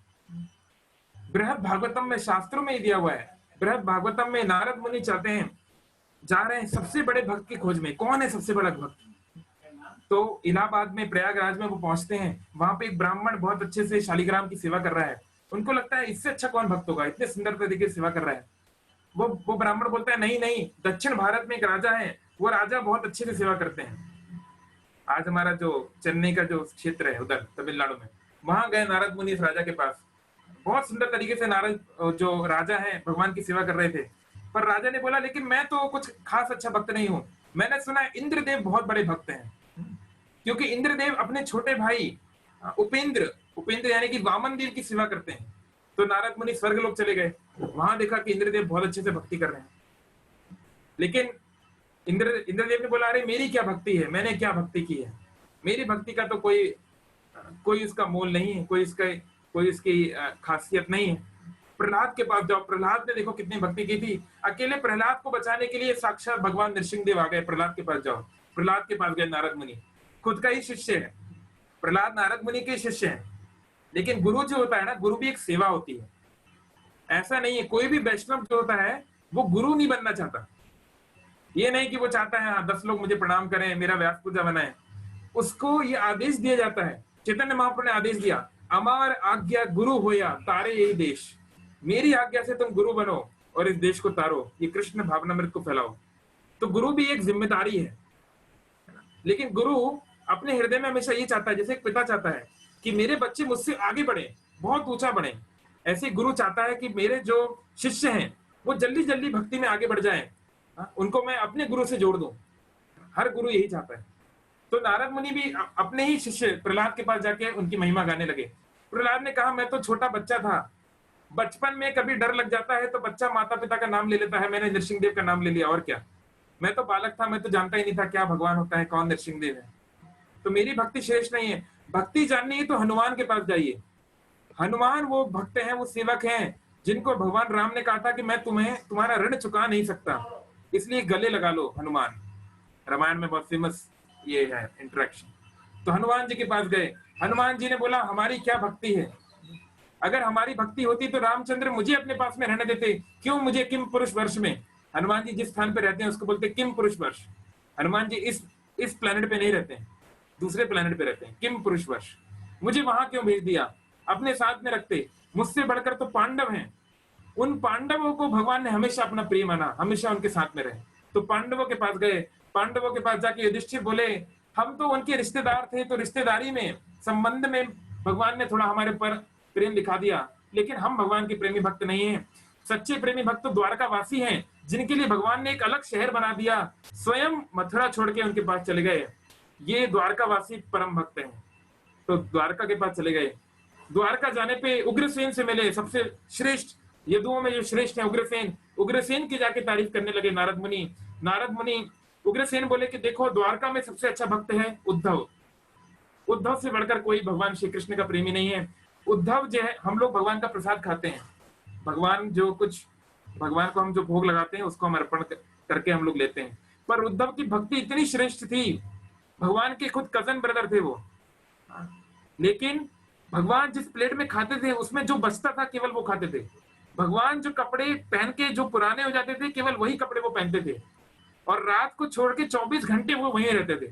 [SPEAKER 1] बृहद भागवतम में शास्त्रों में दिया हुआ है, बृहद भागवतम में नारद मुनि चाहते हैं, जा रहे हैं सबसे बड़े भक्त की खोज में, कौन है सबसे बड़ा भक्त। तो इलाहाबाद में, प्रयागराज में वो पहुंचते हैं, वहां पे एक ब्राह्मण बहुत अच्छे से शालिग्राम की सेवा कर रहा है। उनको लगता है इससे अच्छा कौन भक्त होगा, इतने सुंदर तरीके से सेवा कर रहा है। वो ब्राह्मण बोलता है नहीं नहीं, दक्षिण भारत में एक राजा है, वो राजा बहुत अच्छे से सेवा करते हैं। आज हमारा जो चेन्नई का जो क्षेत्र है उधर तमिलनाडु में, वहां गए नारद मुनि इस राजा के पास, बहुत सुंदर तरीके से नारद जो राजा है भगवान की सेवा कर रहे थे। पर राजा ने बोला लेकिन मैं तो कुछ खास अच्छा भक्त नहीं हूँ, मैंने सुना है इंद्रदेव बहुत बड़े भक्त हैं, क्योंकि इंद्रदेव अपने छोटे भाई उपेंद्र यानी कि वामन देव की सेवा करते हैं। तो नारद मुनि स्वर्ग लोग चले गए, वहां देखा कि इंद्रदेव बहुत अच्छे से भक्ति कर रहे हैं। लेकिन इंद्रदेव ने बोला अरे मेरी क्या भक्ति है, मैंने क्या भक्ति की है, मेरी भक्ति का तो कोई इसका मोल नहीं है, कोई इसकी खासियत नहीं है। प्रहलाद के पास जाओ, प्रहलाद ने देखो कितनी भक्ति की थी, अकेले प्रहलाद को बचाने के लिए साक्षात भगवान नृसिंहदेव आ गए। प्रहलाद के पास जाओ, प्रहलाद के पास गए नारद मुनि, खुद का ही शिष्य है प्रहलाद, नारद मुनि के शिष्य है। लेकिन गुरु जो होता है ना, गुरु भी एक सेवा होती है। ऐसा नहीं है, कोई भी वैष्णव जो होता है वो गुरु नहीं बनना चाहता। ये नहीं कि वो चाहता है हाँ 10 लोग मुझे प्रणाम करें, मेरा व्यास पूजा बनाए। उसको ये आदेश दिया जाता है, चैतन्य महाप्रभु ने आदेश दिया, अमार आज्ञा गुरु होया तारे यही देश, मेरी आज्ञा से तुम गुरु बनो और इस देश को तारो, ये कृष्ण भावनामृत को फैलाओ। तो गुरु भी एक जिम्मेदारी है। लेकिन गुरु अपने हृदय में हमेशा ये चाहता है, जैसे एक पिता चाहता है कि मेरे बच्चे मुझसे आगे बढ़े, बहुत ऊंचा बढ़े, ऐसे गुरु चाहता है कि मेरे जो शिष्य हैं वो जल्दी जल्दी भक्ति में आगे बढ़ जाएं, उनको मैं अपने गुरु से जोड़ दूं। हर गुरु यही चाहता है। तो नारद मुनि भी अपने ही शिष्य प्रहलाद के पास जाके उनकी महिमा गाने लगे। प्रहलाद ने कहा, मैं तो छोटा बच्चा था, बचपन में कभी डर लग जाता है तो बच्चा माता पिता का नाम ले लेता है, मैंने नृसिंहदेव का नाम ले लिया, और क्या। मैं तो बालक था, मैं तो जानता ही नहीं था क्या भगवान होता है, कौन नृसिंहदेव है। तो मेरी भक्ति श्रेष्ठ नहीं है। भक्ति जाननी है तो हनुमान के पास जाइए। हनुमान वो भक्त हैं, वो सेवक हैं जिनको भगवान राम ने कहा था कि मैं तुम्हें तुम्हारा ऋण चुका नहीं सकता, इसलिए गले लगा लो हनुमान। रामायण में बहुत फेमस ये है इंटरेक्शन। तो हनुमान जी के पास गए। हनुमान जी ने बोला, हमारी क्या भक्ति है, अगर हमारी भक्ति होती तो रामचंद्र मुझे अपने पास में रहने देते, क्यों मुझे किम पुरुष वर्ष में। हनुमान जी जिस स्थान पे रहते हैं उसको बोलते हैं किम पुरुष वर्ष। हनुमान जी इस प्लेनेट पे नहीं रहते हैं, दूसरे प्लेनेट पे रहते हैं। किम पुरुष वर्ष, मुझे वहां क्यों भेज दिया, अपने साथ में रखते। मुझसे बढ़कर तो पांडव हैं, उन पांडवों को भगवान ने हमेशा अपना प्रिय माना, हमेशा उनके साथ में रहे। तो पांडवों के पास गए। पांडवों के पास जाके युधिष्ठिर बोले, हम तो उनके रिश्तेदार थे, तो रिश्तेदारी में संबंध में भगवान ने थोड़ा हमारे पर प्रेम दिखा दिया, लेकिन हम भगवान के प्रेमी भक्त नहीं हैं। सच्चे प्रेमी भक्त तो द्वारका वासी हैं, जिनके लिए भगवान ने एक अलग शहर बना दिया, स्वयं मथुरा छोड़ के उनके पास चले गए। ये द्वारका वासी परम भक्त हैं। तो द्वारका के पास चले गए। द्वारका जाने पे उग्रसेन से मिले, सबसे श्रेष्ठ यदुओं में जो श्रेष्ठ है उग्रसेन। उग्रसेन की जाके तारीफ करने लगे नारद मुनि। नारद मुनि उग्रसेन बोले कि देखो, द्वारका में सबसे अच्छा भक्त है उद्धव। उद्धव से बढ़कर कोई भगवान श्री कृष्ण का प्रेमी नहीं है। उद्धव जो है, हम लोग भगवान का प्रसाद खाते हैं, भगवान को हम जो भोग लगाते हैं उसको हम अर्पण करके हम लोग लेते हैं। पर उद्धव की भक्ति इतनी श्रेष्ठ थी, भगवान के खुद कजन ब्रदर थे वो, लेकिन भगवान जिस प्लेट में खाते थे उसमें जो बचता था केवल वो खाते थे। भगवान जो कपड़े पहन के जो पुराने हो जाते थे केवल वही कपड़े वो पहनते थे, और रात को छोड़ के 24 घंटे वो वहीं रहते थे।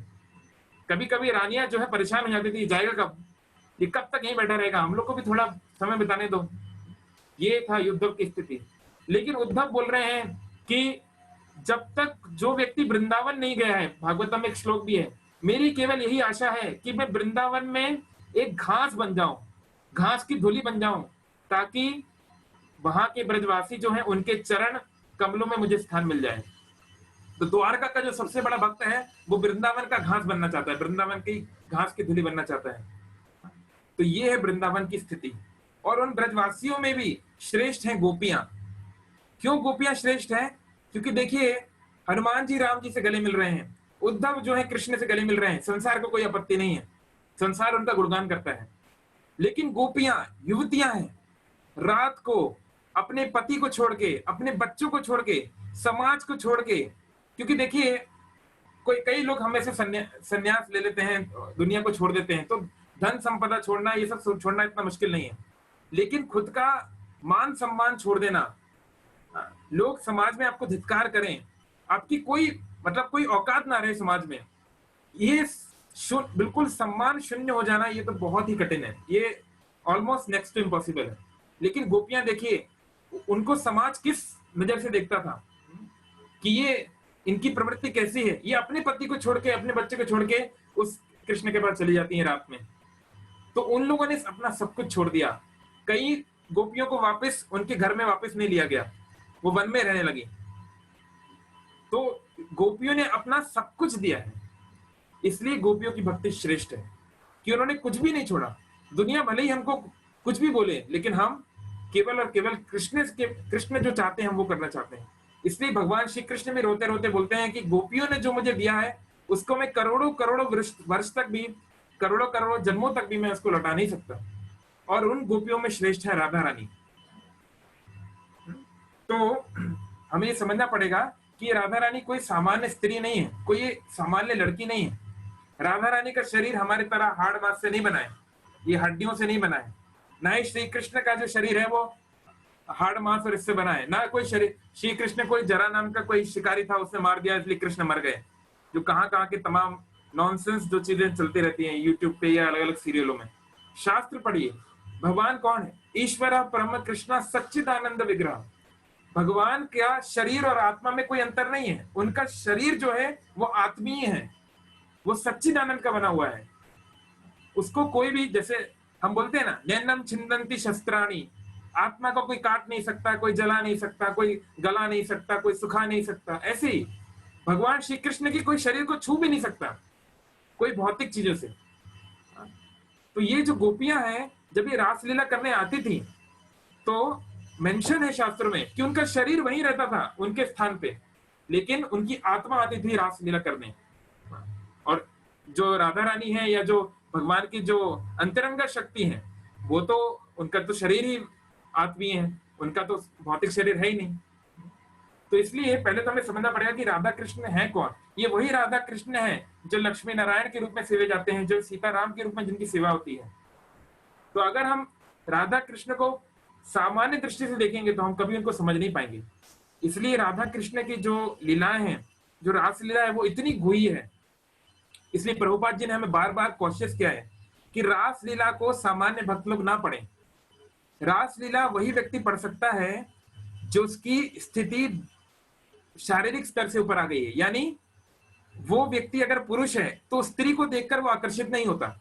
[SPEAKER 1] कभी कभी रानियां जो है परेशान हो जाती थी, जाएगा कब, ये कब तक यहीं बैठा रहेगा, हम लोग को भी थोड़ा समय बिताने दो। ये था उद्धव की स्थिति। लेकिन उद्धव बोल रहे हैं कि जब तक जो व्यक्ति वृंदावन नहीं गया है, भागवतम में एक श्लोक भी है, मेरी केवल यही आशा है कि मैं वृंदावन में एक घास बन जाऊं, घास की धूली बन जाऊं, ताकि वहां के ब्रजवासी जो हैं उनके चरण कमलों में मुझे स्थान मिल जाए। तो द्वारका का जो सबसे बड़ा भक्त है वो वृंदावन का घास बनना चाहता है, वृंदावन की घास की धूली बनना चाहता है। तो ये है वृंदावन की स्थिति। और उन ब्रजवासियों में भी श्रेष्ठ हैं गोपियां। क्यों गोपियां श्रेष्ठ हैं? क्योंकि देखिए, हनुमान जी राम जी से गले मिल रहे हैं, उद्धव जो है कृष्ण से गले मिल रहे हैं, संसार को कोई आपत्ति नहीं है, संसार उनका गुणगान करता है। लेकिन गोपियां युवतियां हैं, रात को अपने पति को छोड़ के, अपने बच्चों को छोड़ के, समाज को छोड़ के, क्योंकि देखिए कई लोग हमें से संन्यास ले लेते हैं, दुनिया को छोड़ देते हैं, तो धन संपदा छोड़ना, ये सब छोड़ना इतना मुश्किल नहीं है, लेकिन खुद का मान सम्मान छोड़ देना, लोग समाज में आपको धिक्कार करें, आपकी कोई औकात ना रहे समाज में, ये बिल्कुल सम्मान शून्य हो जाना, ये तो बहुत ही कठिन है, ये ऑलमोस्ट नेक्स्ट टू इम्पॉसिबल है। लेकिन गोपियां देखिए, उनको समाज किस नजर से देखता था कि ये इनकी प्रवृत्ति कैसी है, ये अपने पति को छोड़ के, अपने बच्चे को छोड़ के उस कृष्ण के पास चली जाती हैं रात में। तो उन लोगों ने अपना सब कुछ छोड़ दिया। कई गोपियों को वापस उनके घर में वापस नहीं लिया गया, वो वन में रहने लगी। तो गोपियों ने अपना सब कुछ दिया है, इसलिए गोपियों की भक्ति श्रेष्ठ है कि उन्होंने कुछ भी नहीं छोड़ा। दुनिया भले ही हमको कुछ भी बोले, लेकिन हम केवल और केवल कृष्ण जो चाहते हैं हम वो करना चाहते हैं। इसलिए भगवान श्री कृष्ण में रोते रोते बोलते हैं कि गोपियों ने जो मुझे दिया है उसको मैं करोड़ों करोड़ों वर्ष तक भी, करोड़ों करोड़ों जन्मों तक भी मैं उसको लौटा नहीं सकता। और उन गोपियों में श्रेष्ठ है राधा रानी। तो हमें ये समझना पड़ेगा कि राधा रानी कोई सामान्य स्त्री नहीं है, कोई सामान्य लड़की नहीं है। राधा रानी का शरीर हमारी तरह हाड़ मांस से नहीं बना है, ये हड्डियों से नहीं बना है। ना ही श्री कृष्ण का जो शरीर है वो हाड़ मांस और इससे बना है। ना कोई शरीर, श्री कृष्ण कोई जरा नाम का कोई शिकारी था, उसने मार दिया इसलिए कृष्ण मर गए। जो कहाँ के तमाम नॉनसेंस जो चीजें चलती रहती हैं यूट्यूब पे या अलग अलग सीरियलों में। शास्त्र पढ़िए, भगवान कौन है? ईश्वर परम कृष्ण सच्चिदानंद विग्रह। भगवान का शरीर और आत्मा में कोई अंतर नहीं है। उनका शरीर जो है वो आत्मीय है, वो सच्चिदानंद का बना हुआ है। उसको कोई भी, जैसे हम बोलते हैं ना, नैनम छिंदंती शस्त्राणी, आत्मा को कोई काट नहीं सकता, कोई जला नहीं सकता, कोई गला नहीं सकता, कोई सुखा नहीं सकता। ऐसे ही भगवान श्री कृष्ण की कोई शरीर को छू भी नहीं सकता कोई भौतिक चीजों से। तो ये जो गोपियां हैं जब ये रासलीला करने आती थी तो मेंशन है शास्त्रों में कि उनका शरीर वहीं रहता था उनके स्थान पे, लेकिन उनकी आत्मा आती थी रासलीला करने। और जो राधा रानी है या जो भगवान की जो अंतरंगा शक्ति है वो तो उनका तो शरीर ही आत्मीय है, उनका तो भौतिक शरीर है ही नहीं। तो इसलिए पहले तो हमें समझना पड़ेगा कि राधा कृष्ण है कौन। ये वही राधा कृष्ण है जो लक्ष्मी नारायण के रूप में सेवे जाते हैं, जो सीताराम के रूप में जिनकी सेवा होती है। तो अगर हम राधा कृष्ण को सामान्य दृष्टि से देखेंगे तो हम कभी उनको समझ नहीं पाएंगे। इसलिए राधा कृष्ण की जो लीलाएं हैं, जो रासलीला है, वो इतनी गुही है। इसलिए प्रभुपाद जी ने हमें बार बार कोशिश किया है कि रासलीला को सामान्य भक्त लोग ना पढ़ें। रासलीला वही व्यक्ति पढ़ सकता है जो उसकी स्थिति शारीरिक स्तर से ऊपर आ गई है। यानी वो व्यक्ति अगर पुरुष है तो स्त्री को देखकर वो आकर्षित नहीं होता,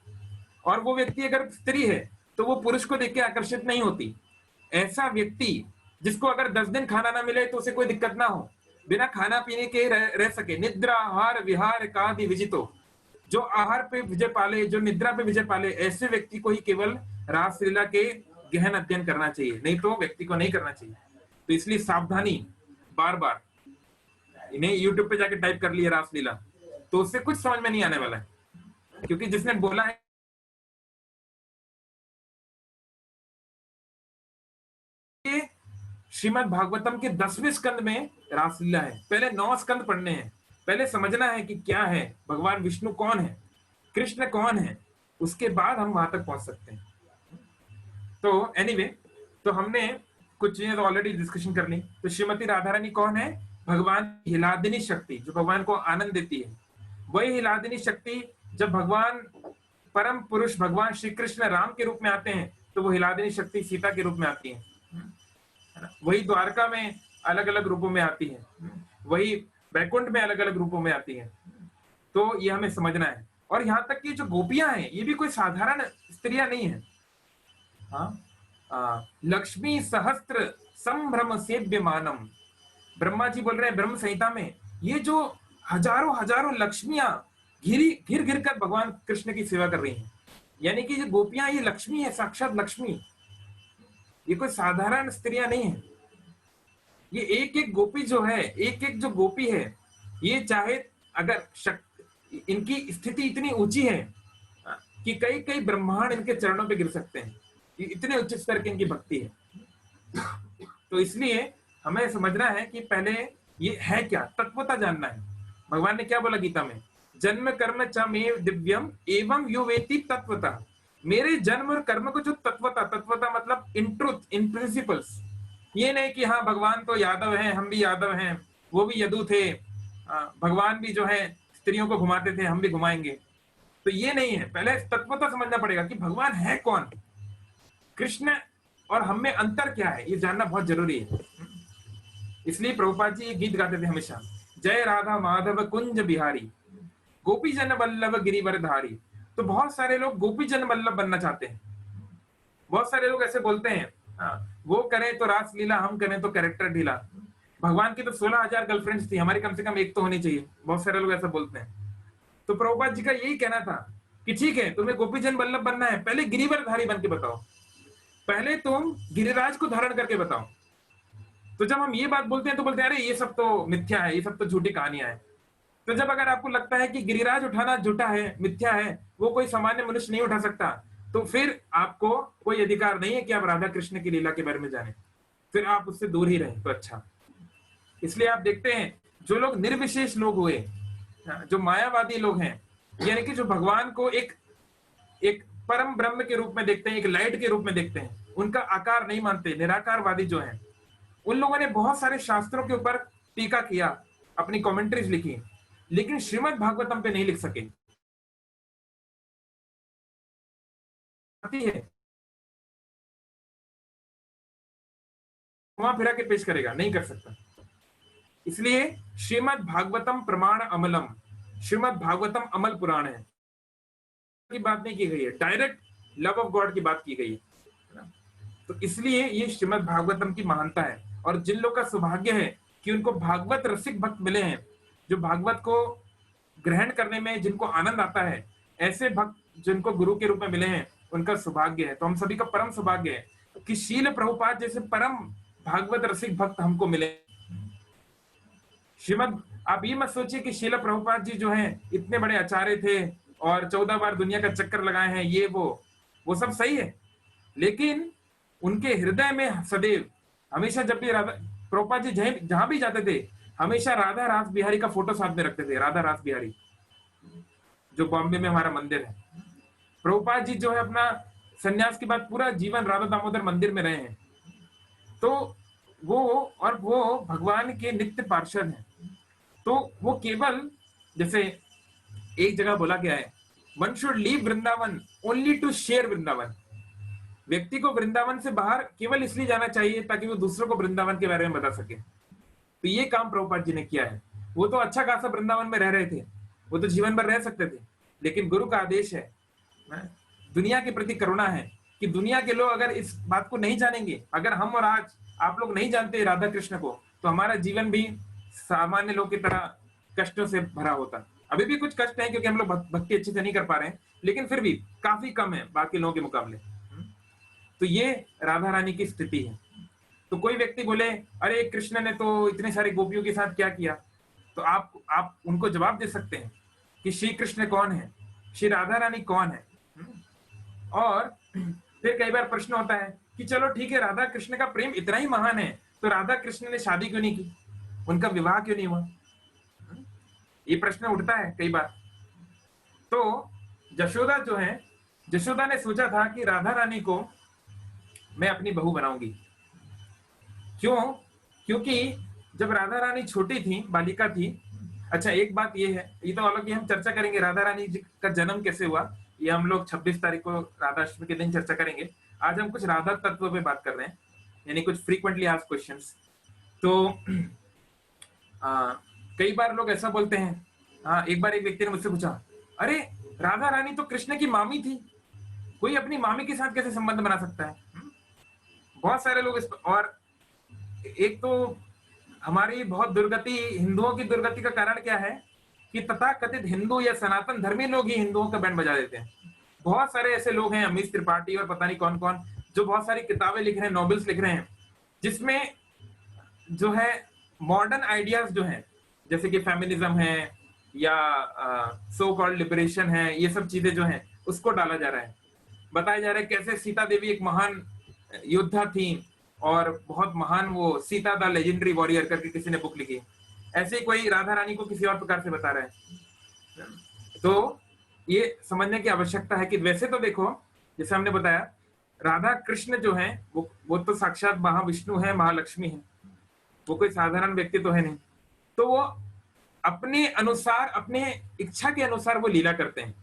[SPEAKER 1] और वो व्यक्ति अगर स्त्री है तो वो पुरुष को देख के आकर्षित नहीं होती। ऐसा व्यक्ति जिसको अगर 10 दिन खाना ना मिले तो उसे कोई दिक्कत ना हो, बिना खाना पीने के रह सके, निद्रा आहार विहार कादि विजितो, जो आहार पे विजय पाले, जो निद्रा पे विजय पाले, ऐसे व्यक्ति को ही केवल रासलीला के गहन अध्ययन करना चाहिए, नहीं तो व्यक्ति को नहीं करना चाहिए। तो इसलिए सावधानी, बार बार इन्हें यूट्यूब पे जाके टाइप कर लिया रासलीला तो उससे कुछ समझ में नहीं आने वाला है, क्योंकि जिसने बोला है श्रीमद् भागवतम के 10वें स्कंद में रासलीला है। पहले 9 स्कंद पढ़ने हैं, पहले समझना है कि क्या है, भगवान विष्णु कौन है, कृष्ण कौन है, उसके बाद हम वहां तक पहुंच सकते हैं। तो एनीवे, तो हमने कुछ चीजें तो ऑलरेडी डिस्कशन कर ली। तो श्रीमती राधा रानी कौन है? भगवान की हिलादिनी शक्ति, जो भगवान को आनंद देती है। वही हिलादिनी शक्ति जब भगवान परम पुरुष भगवान श्री कृष्ण राम के रूप में आते हैं तो वो हिलादिनी शक्ति सीता के रूप में आती है। वही द्वारका में अलग अलग रूपों में आती है, वही वैकुंठ में अलग अलग रूपों में आती है। तो ये हमें समझना है। और यहाँ तक कि जो गोपियां हैं ये भी कोई साधारण स्त्रियां नहीं है। लक्ष्मी सहस्त्र संभ्रम सेव्यमानम, ब्रह्मा जी बोल रहे हैं ब्रह्म संहिता में, ये जो हजारों हजारों लक्ष्मियां घिर घिर कर भगवान कृष्ण की सेवा कर रही हैं। यानी कि जो गोपियां ये लक्ष्मी है, साक्षात लक्ष्मी, ये कोई साधारण स्त्रियां नहीं है। ये एक एक गोपी जो है, एक एक जो गोपी है, ये चाहे अगर इनकी स्थिति इतनी ऊंची है कि कई कई ब्रह्मांड इनके चरणों पे गिर सकते हैं, ये इतने उच्च स्तर की इनकी भक्ति है। तो इसलिए हमें समझना है कि पहले ये है क्या, तत्वता जानना है। भगवान ने क्या बोला गीता में? जन्म कर्म च मे दिव्यम एवं यो वेति तत्वता। मेरे जन्म और कर्म को जो तत्वता, तत्वता मतलब इन ट्रुथ, इन प्रिंसिपल्स, ये नहीं कि हाँ भगवान तो यादव हैं, हम भी यादव हैं, वो भी यदु थे, भगवान भी जो है स्त्रियों को घुमाते थे, हम भी घुमाएंगे। तो ये नहीं है। पहले तत्वता समझना पड़ेगा कि भगवान है कौन, कृष्ण और हम में अंतर क्या है, ये जानना बहुत जरूरी है। इसलिए प्रभुपाद जी ये गीत गाते थे हमेशा, जय राधा माधव कुंज बिहारी, गोपी जन वल्लभ गिरिवरधारी। तो बहुत सारे लोग गोपी जन वल्लभ बनना चाहते हैं। बहुत सारे लोग ऐसे बोलते हैं, वो करें तो रासलीला, हम करें तो कैरेक्टर ढीला। भगवान की तो 16,000 गर्लफ्रेंड्स थी, हमारी कम से कम एक तो होनी चाहिए। बहुत सारे लोग ऐसा बोलते हैं। तो प्रभुपाद जी का यही कहना था कि ठीक है, तुम्हें गोपी जन वल्लभ बनना है, पहले गिरिवरधारी बन के बताओ, पहले तुम गिरिराज को धारण करके बताओ। तो जब हम ये बात बोलते हैं तो बोलते हैं अरे ये सब तो मिथ्या है, ये सब तो झूठी कहानियां हैं। तो जब अगर आपको लगता है कि गिरिराज उठाना झूठा है, मिथ्या है, वो कोई सामान्य मनुष्य नहीं उठा सकता, तो फिर आपको कोई अधिकार नहीं है कि आप राधा कृष्ण की लीला के बारे में जाने, फिर आप उससे दूर ही रहें तो अच्छा। इसलिए आप देखते हैं जो लोग निर्विशेष लोग हुए, जो मायावादी लोग हैं, यानी कि जो भगवान को एक परम ब्रह्म के रूप में देखते हैं, एक लाइट के रूप में देखते हैं, उनका आकार नहीं मानते, निराकारवादी जो हैं, उन लोगों ने बहुत सारे शास्त्रों के ऊपर टीका किया, अपनी कमेंट्रीज लिखी, लेकिन श्रीमद् भागवतम पे नहीं लिख सके। है वहां फिरा के पेश करेगा, नहीं कर सकता। इसलिए श्रीमद् भागवतम प्रमाण अमलम, श्रीमद् भागवतम अमल पुराण है, की बात नहीं की गई है, डायरेक्ट लव ऑफ गॉड की बात की गई है। तो इसलिए ये श्रीमद् भागवतम की महानता है। और जिन लोग का सौभाग्य है कि उनको भागवत रसिक भक्त मिले हैं, जो भागवत को ग्रहण करने में जिनको आनंद आता है, ऐसे भक्त जिनको गुरु के रूप में मिले हैं, उनका सौभाग्य है। तो हम सभी का परम सौभाग्य है कि शील प्रभुपाद जैसे परम भागवत रसिक भक्त हमको मिले। श्रीमद, आप ये मत सोचिए कि शील प्रभुपाद जी जो हैं इतने बड़े आचार्य थे और 14 बार दुनिया का चक्कर लगाए हैं, ये वो सब सही है, लेकिन उनके हृदय में सदैव हमेशा जब भी राधा प्रभुपाद जी जहां भी जाते थे, हमेशा राधा रास बिहारी का फोटो साथ में रखते थे। राधा रास बिहारी जो बॉम्बे में हमारा मंदिर है, प्रभुपाद जी जो है अपना सन्यास के बाद पूरा जीवन राधा दामोदर मंदिर में रहे हैं। तो वो भगवान के नित्य पार्षद हैं। तो वो केवल, जैसे एक जगह बोला गया है, one should leave Vrindavan only to share Vrindavan. व्यक्ति को वृंदावन से बाहर केवल इसलिए जाना चाहिए ताकि वो दूसरों को वृंदावन के बारे में बता सके। तो ये काम प्रभुपाद जी ने किया है। वो तो अच्छा खासा वृंदावन में रह रहे थे, वो तो जीवन भर रह सकते थे, लेकिन गुरु का आदेश है, दुनिया के प्रति करुणा है कि दुनिया के लोग अगर इस बात को नहीं जानेंगे, अगर हम और आज आप लोग नहीं जानते राधा कृष्ण को, तो हमारा जीवन भी सामान्य लोग की तरह कष्टों से भरा होता। अभी भी कुछ कष्ट है क्योंकि हम लोग भक्ति अच्छे से नहीं कर पा रहे हैं, लेकिन फिर भी काफी कम है बाकी लोगों के मुकाबले। तो ये राधा रानी की स्थिति है। तो कोई व्यक्ति बोले अरे कृष्ण ने तो इतने सारे गोपियों के साथ क्या किया, तो आप उनको जवाब दे सकते हैं कि श्री कृष्ण कौन है, श्री राधा रानी कौन है। और फिर कई बार प्रश्न होता है कि चलो ठीक है, राधा कृष्ण का प्रेम इतना ही महान है, तो राधा कृष्ण ने शादी क्यों नहीं की, उनका विवाह क्यों नहीं हुआ, ये प्रश्न उठता है कई बार। तो जशोदा जो है, जशोदा ने सोचा था कि राधा रानी को मैं अपनी बहू बनाऊंगी। क्यों? क्योंकि जब राधा रानी छोटी थी, बालिका थी। अच्छा, एक बात ये है, ये तो अलग ही हम चर्चा करेंगे, राधा रानी जी का जन्म कैसे हुआ, ये हम लोग 26 तारीख को राधाष्टमी के दिन चर्चा करेंगे। आज हम कुछ राधा तत्व पे बात कर रहे हैं, यानी कुछ फ्रीक्वेंटली आस्क्ड क्वेश्चंस। तो कई बार लोग ऐसा बोलते हैं, एक बार एक व्यक्ति ने मुझसे पूछा, अरे राधा रानी तो कृष्ण की मामी थी, कोई अपनी मामी के साथ कैसे संबंध बना सकता है। बहुत सारे लोग और एक तो हमारी बहुत दुर्गति, हिंदुओं की दुर्गति का कारण क्या है कि तथाकथित हिंदू या सनातन धर्मी लोग ही हिंदुओं का बैंड बजा देते हैं। बहुत सारे ऐसे लोग हैं, अमीश त्रिपाठी और पता नहीं कौन कौन, जो बहुत सारी किताबें लिख रहे हैं, नॉवेल्स लिख रहे हैं, जिसमें जो है मॉडर्न आइडियाज जो हैं, जैसे कि फेमिनिज्म है या सो कॉल्ड लिबरेशन है, ये सब चीजें जो हैं उसको डाला जा रहा है। बताया जा रहा है कैसे सीता देवी एक महान योद्धा थी और बहुत महान, वो सीता द लेजेंडरी वॉरियर करके किसी ने बुक लिखी, ऐसे ही कोई राधा रानी को किसी और प्रकार से बता रहा है। तो ये समझने की आवश्यकता है कि वैसे तो देखो, जैसे हमने बताया, राधा कृष्ण जो है वो तो साक्षात महाविष्णु है, महालक्ष्मी है, वो कोई साधारण व्यक्ति तो है नहीं। तो वो अपने अनुसार, अपने इच्छा के अनुसार वो लीला करते हैं।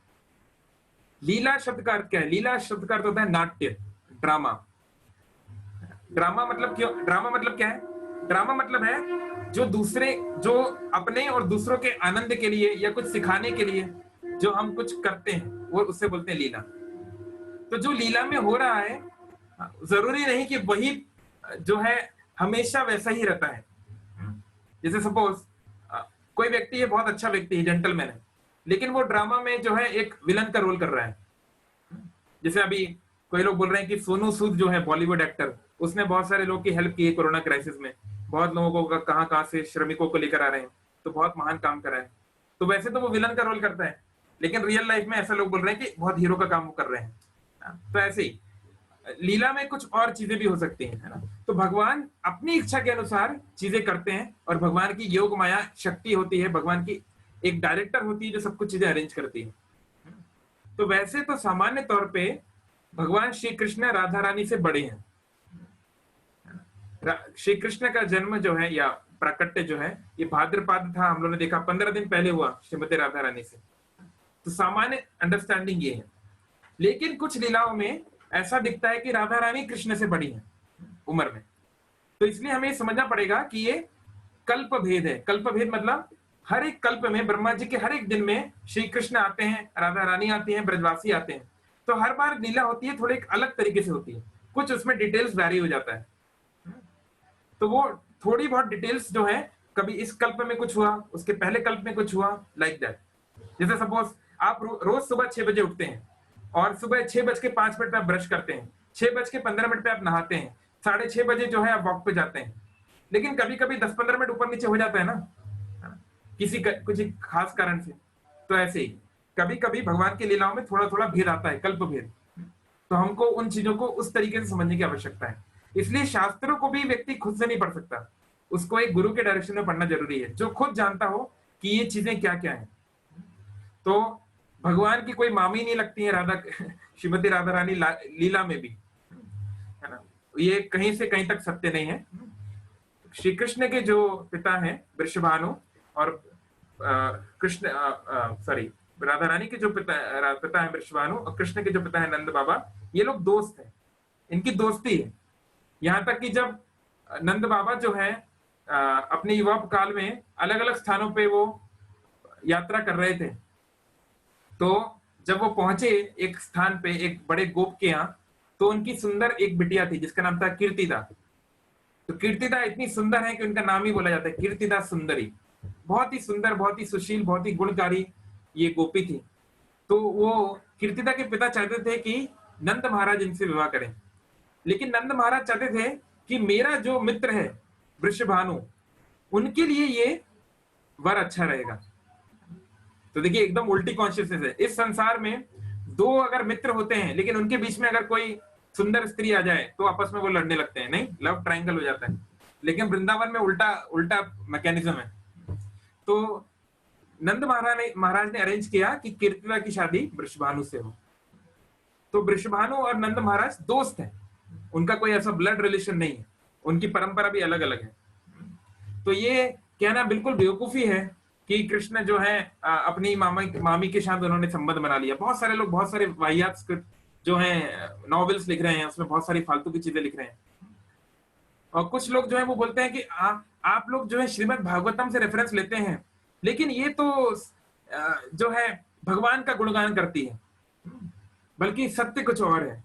[SPEAKER 1] लीला शब्द का अर्थ क्या है? लीला शब्द का अर्थ होता है नाट्य, ड्रामा। ड्रामा मतलब क्यों? ड्रामा मतलब क्या है? ड्रामा मतलब है जो अपने और दूसरों के आनंद के लिए या कुछ सिखाने के लिए जो हम कुछ करते हैं, वो उससे बोलते हैं लीला। तो जो लीला में हो रहा है, जरूरी नहीं कि वही जो है हमेशा वैसा ही रहता है। जैसे सपोज कोई व्यक्ति है, बहुत अच्छा व्यक्ति है, जेंटलमैन है, लेकिन वो ड्रामा में जो है एक विलन का रोल कर रहा है। जैसे अभी कोई लोग बोल रहे हैं कि सोनू सूद जो है बॉलीवुड एक्टर, उसने बहुत सारे लोग की हेल्प की है कोरोना क्राइसिस में, बहुत लोगों को कहां से श्रमिकों को लेकर आ रहे हैं, तो बहुत महान काम कर रहा है। तो वैसे तो वो विलन का रोल करता है, लेकिन रियल लाइफ में ऐसा लोग बोल रहे हैं कि बहुत हीरो का काम वो कर रहे हैं। तो ऐसे ही लीला में कुछ और चीजें भी हो सकती हैं, है ना। तो भगवान अपनी इच्छा के अनुसार चीजें करते हैं, और भगवान की योग माया शक्ति होती है, भगवान की एक डायरेक्टर होती है जो सब कुछ चीजें अरेंज करती है। तो वैसे तो सामान्य तौर पे भगवान श्री कृष्ण राधा रानी से बड़े हैं। श्री कृष्ण का जन्म जो है या प्राकट्य जो है, ये भाद्रपद था, हम लोगों ने देखा 15 दिन पहले हुआ श्रीमती राधा रानी से। तो सामान्य अंडरस्टैंडिंग ये है, लेकिन कुछ लीलाओं में ऐसा दिखता है कि राधा रानी कृष्ण से बड़ी है उम्र में। तो इसलिए हमें समझना पड़ेगा कि ये कल्प भेद है। कल्प भेद मतलब हर एक कल्प में, ब्रह्मा जी के हर एक दिन में श्री कृष्ण आते हैं, राधा रानी आती हैं, ब्रजवासी आते हैं। तो हर बार लीला होती है, थोड़ी एक अलग तरीके से होती है। कुछ उसमें डिटेल्स वैरी हो जाता है। तो वो थोड़ी बहुत डिटेल्स जो है, कभी इस कल्प में कुछ हुआ, उसके पहले कल्प में कुछ हुआ, लाइक दैट। जैसे सपोज आप रोज सुबह 6 बजे उठते हैं और सुबह 6:05 पे आप ब्रश करते हैं, 6:15 पे आप नहाते हैं, 6:30 बजे जो है आप वॉक पे जाते हैं। लेकिन कभी कभी 10-15 मिनट ऊपर नीचे हो जाता है ना, कुछ खास कारण से। तो ऐसे ही कभी कभी भगवान की लीलाओं में थोड़ा थोड़ा भेद आता है, कल्प भेद। तो हमको उन चीजों को उस तरीके से समझने की आवश्यकता है। इसलिए शास्त्रों को भी व्यक्ति खुद से नहीं पढ़ सकता, उसको एक गुरु के डायरेक्शन में पढ़ना जरूरी है, जो खुद जानता हो कि ये चीजें क्या क्या है। तो भगवान की कोई मामी नहीं लगती है राधा श्रीमती राधा रानी लीला में भी, है ना। ये कहीं से कहीं तक सत्य नहीं है। श्री कृष्ण के जो पिता हैं वृषभानु, और कृष्ण सॉरी राधा रानी के जो पिता है वृषभानु, और कृष्ण के जो पिता है नंद बाबा, ये लोग दोस्त हैं, इनकी दोस्ती है। यहाँ तक कि जब नंद बाबा जो है अपने युवा काल में अलग अलग स्थानों पे वो यात्रा कर रहे थे, तो जब वो पहुंचे एक स्थान पे, एक बड़े गोप के यहाँ, तो उनकी सुंदर एक बिटिया थी जिसका नाम था कीर्तिदा। तो कीर्तिदा इतनी सुंदर है कि उनका नाम ही बोला जाता है कीर्तिदा सुंदरी। बहुत ही सुंदर, बहुत ही सुशील, बहुत ही गुणकारी ये गोपी थी। तो वो कीर्तिदा के पिता चाहते थे कि नंद महाराज इनसे विवाह करें, लेकिन नंद महाराज चाहते थे कि मेरा जो मित्र है वृषभानु, उनके लिए ये वर अच्छा रहेगा। तो देखिए एकदम उल्टी कॉन्शियसनेस है। इस संसार में दो अगर मित्र होते हैं, लेकिन उनके बीच में अगर कोई सुंदर स्त्री आ जाए तो आपस में वो लड़ने लगते हैं, नहीं, लव ट्रायंगल हो जाता है। लेकिन वृंदावन में उल्टा उल्टा मैकेनिज्म है। तो नंद महाराज ने अरेंज किया कि कीर्तिदा की शादी वृषभानु से हो। तो वृषभानु और नंद महाराज दोस्त हैं, उनका कोई ऐसा ब्लड रिलेशन नहीं है, उनकी परंपरा भी अलग अलग है। तो ये कहना बिल्कुल बेवकूफी है कि कृष्ण जो है अपनी मामी के साथ उन्होंने संबंध बना लिया। बहुत सारे लोग बहुत सारे वाहियात स्क्रिप्ट जो है नॉवेल्स लिख रहे हैं, उसमें बहुत सारी फालतू की चीजें लिख रहे हैं। और कुछ लोग जो है वो बोलते हैं कि आप लोग जो है श्रीमद् भागवतम से रेफरेंस लेते हैं, लेकिन ये तो जो है भगवान का गुणगान करती है, बल्कि सत्य कुछ और है।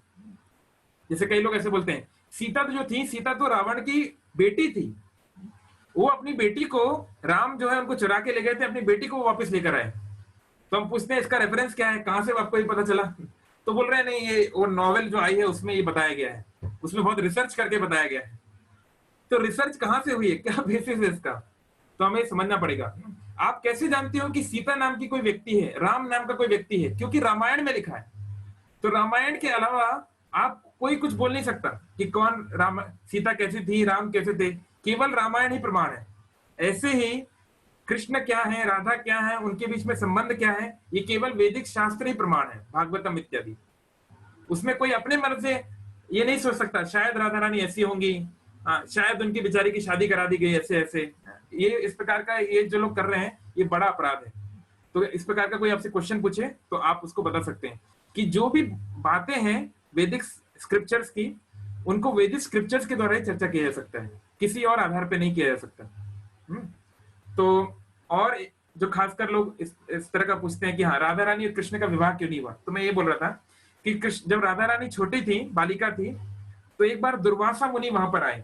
[SPEAKER 1] जैसे कई लोग ऐसे बोलते हैं सीता तो जो थी, सीता तो रावण की बेटी थी, वो अपनी बेटी को राम जो है उनको चुरा के ले गए थे, अपनी बेटी को वापस लेकर आए। तो हम पूछते हैं इसका रेफरेंस क्या है, कहां से आपको ये पता चला? तो बोल रहे हैं नहीं, ये वो नॉवेल जो आई है उसमें ये बताया गया है, उसमें बहुत रिसर्च करके बताया गया है। तो रिसर्च कहां से हुई है, क्या बेसिस है इसका? तो हमें समझना पड़ेगा। आप कैसे जानते हो कि सीता नाम की कोई व्यक्ति है, राम नाम का कोई व्यक्ति है? क्योंकि रामायण में लिखा है। तो रामायण के अलावा आप कोई कुछ बोल नहीं सकता कि कौन सीता कैसी थी, राम कैसे थे। केवल रामायण ही प्रमाण है। ऐसे ही कृष्ण क्या है, राधा क्या है, उनके बीच में संबंध क्या है, ये केवल वैदिक शास्त्र ही प्रमाण है, भागवतम इत्यादि। उसमें कोई अपने मन से ये नहीं सोच सकता शायद राधा रानी ऐसी होंगी, शायद उनकी बेचारी की शादी करा दी गई ऐसे ऐसे। ये इस प्रकार का ये जो लोग कर रहे हैं ये बड़ा अपराध है। तो इस प्रकार का कोई आपसे क्वेश्चन पूछे तो आप उसको बता सकते हैं कि जो भी बातें हैं वैदिक स्क्रिप्चर्स की, उनको वैदिक स्क्रिप्चर्स के द्वारा ही चर्चा किया जा सकता है, किसी और आधार पे नहीं किया जा सकता। तो और जो खासकर लोग इस तरह का पूछते हैं कि हाँ राधा रानी और कृष्ण का विवाह क्यों नहीं हुआ, तो मैं ये बोल रहा था कि जब राधा रानी छोटी थी, बालिका थी, तो एक बार दुर्वासा मुनि वहां पर आए।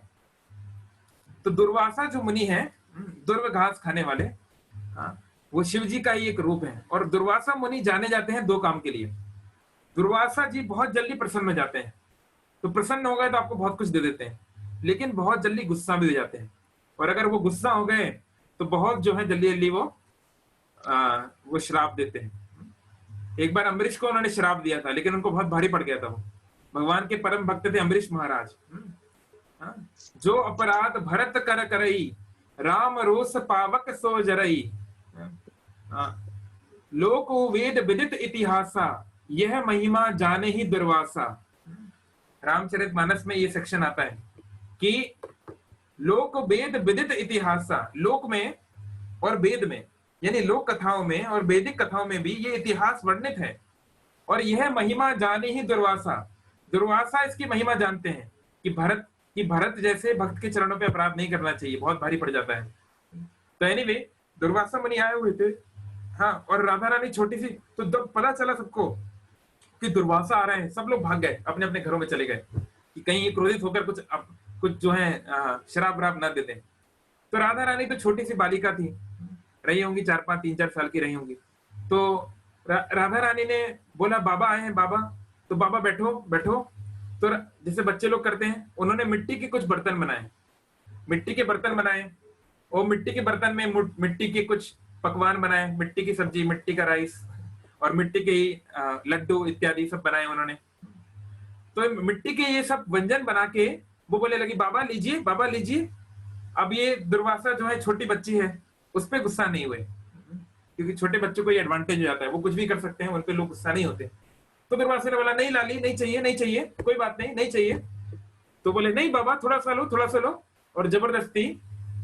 [SPEAKER 1] तो दुर्वासा जो मुनि है, दुर्व घास खाने वाले, हाँ, वो शिव जी का ही एक रूप है। और दुर्वासा मुनि जाने जाते हैं दो काम के लिए। दुर्वासा जी बहुत जल्दी प्रसन्न हो जाते हैं, तो प्रसन्न हो गए तो आपको बहुत कुछ दे देते हैं, लेकिन बहुत जल्दी गुस्सा भी हो जाते हैं। और अगर वो गुस्सा हो गए तो बहुत जो है जल्दी जल्दी वो श्राप देते हैं। एक बार अम्बरीश को उन्होंने श्राप दिया था, लेकिन उनको बहुत भारी पड़ गया था। वो भगवान के परम भक्त थे अम्बरीश महाराज। जो अपराध भरत कर करई, राम रोष पावक सो जरई, लोक वेद विदित इतिहासा, यह महिमा जाने ही दुर्वासा। रामचरितमानस में ये सेक्शन आता है कि लोक वेद विदित इतिहासा, लोक में और वेद में, यानी लोक कथाओं में और वैदिक कथाओं में भी ये इतिहास वर्णित है। और यह महिमा जाने ही दुर्वासा, दुर्वासा इसकी महिमा जानते हैं कि भरत जैसे भक्त के चरणों पे अपराध नहीं करना चाहिए, बहुत भारी पड़ जाता है। तो एनीवे दुर्वासा मुनि आए हुए थे, हाँ, और राधा रानी छोटी सी, तो जब पता चला सबको कि दुर्वासा आ रहे हैं, सब लोग भाग गए, अपने अपने घरों में चले गए कि कहीं ये क्रोधित होकर कुछ जो है शराब वराब ना दे दें। तो राधा रानी तो छोटी सी बालिका थी, रही होंगी 4-5 3-4 साल की रही होंगी। तो राधा रानी ने बोला बाबा आए हैं बाबा, तो बाबा बैठो बैठो। तो जैसे बच्चे लोग करते हैं, उन्होंने मिट्टी के कुछ बर्तन बनाए, मिट्टी के बर्तन बनाए, और मिट्टी के बर्तन में मिट्टी के कुछ पकवान बनाए, मिट्टी की सब्जी, मिट्टी का राइस और मिट्टी के लड्डू इत्यादि सब बनाए उन्होंने। तो मिट्टी के ये सब व्यंजन बना के वो बोले लगी बाबा लीजिए, बाबा लीजिए। अब ये दुर्वासा जो है छोटी बच्ची है, उस पर गुस्सा नहीं हुए, क्योंकि छोटे बच्चों को ये एडवांटेज हो जाता है, वो कुछ भी कर सकते हैं, उन पे लोग गुस्सा नहीं होते। तो दुर्वासा ने बोला नहीं लाली, नहीं चाहिए, नहीं चाहिए, कोई बात नहीं, नहीं चाहिए। तो बोले नहीं बाबा थोड़ा सा लो, थोड़ा सा लो, और जबरदस्ती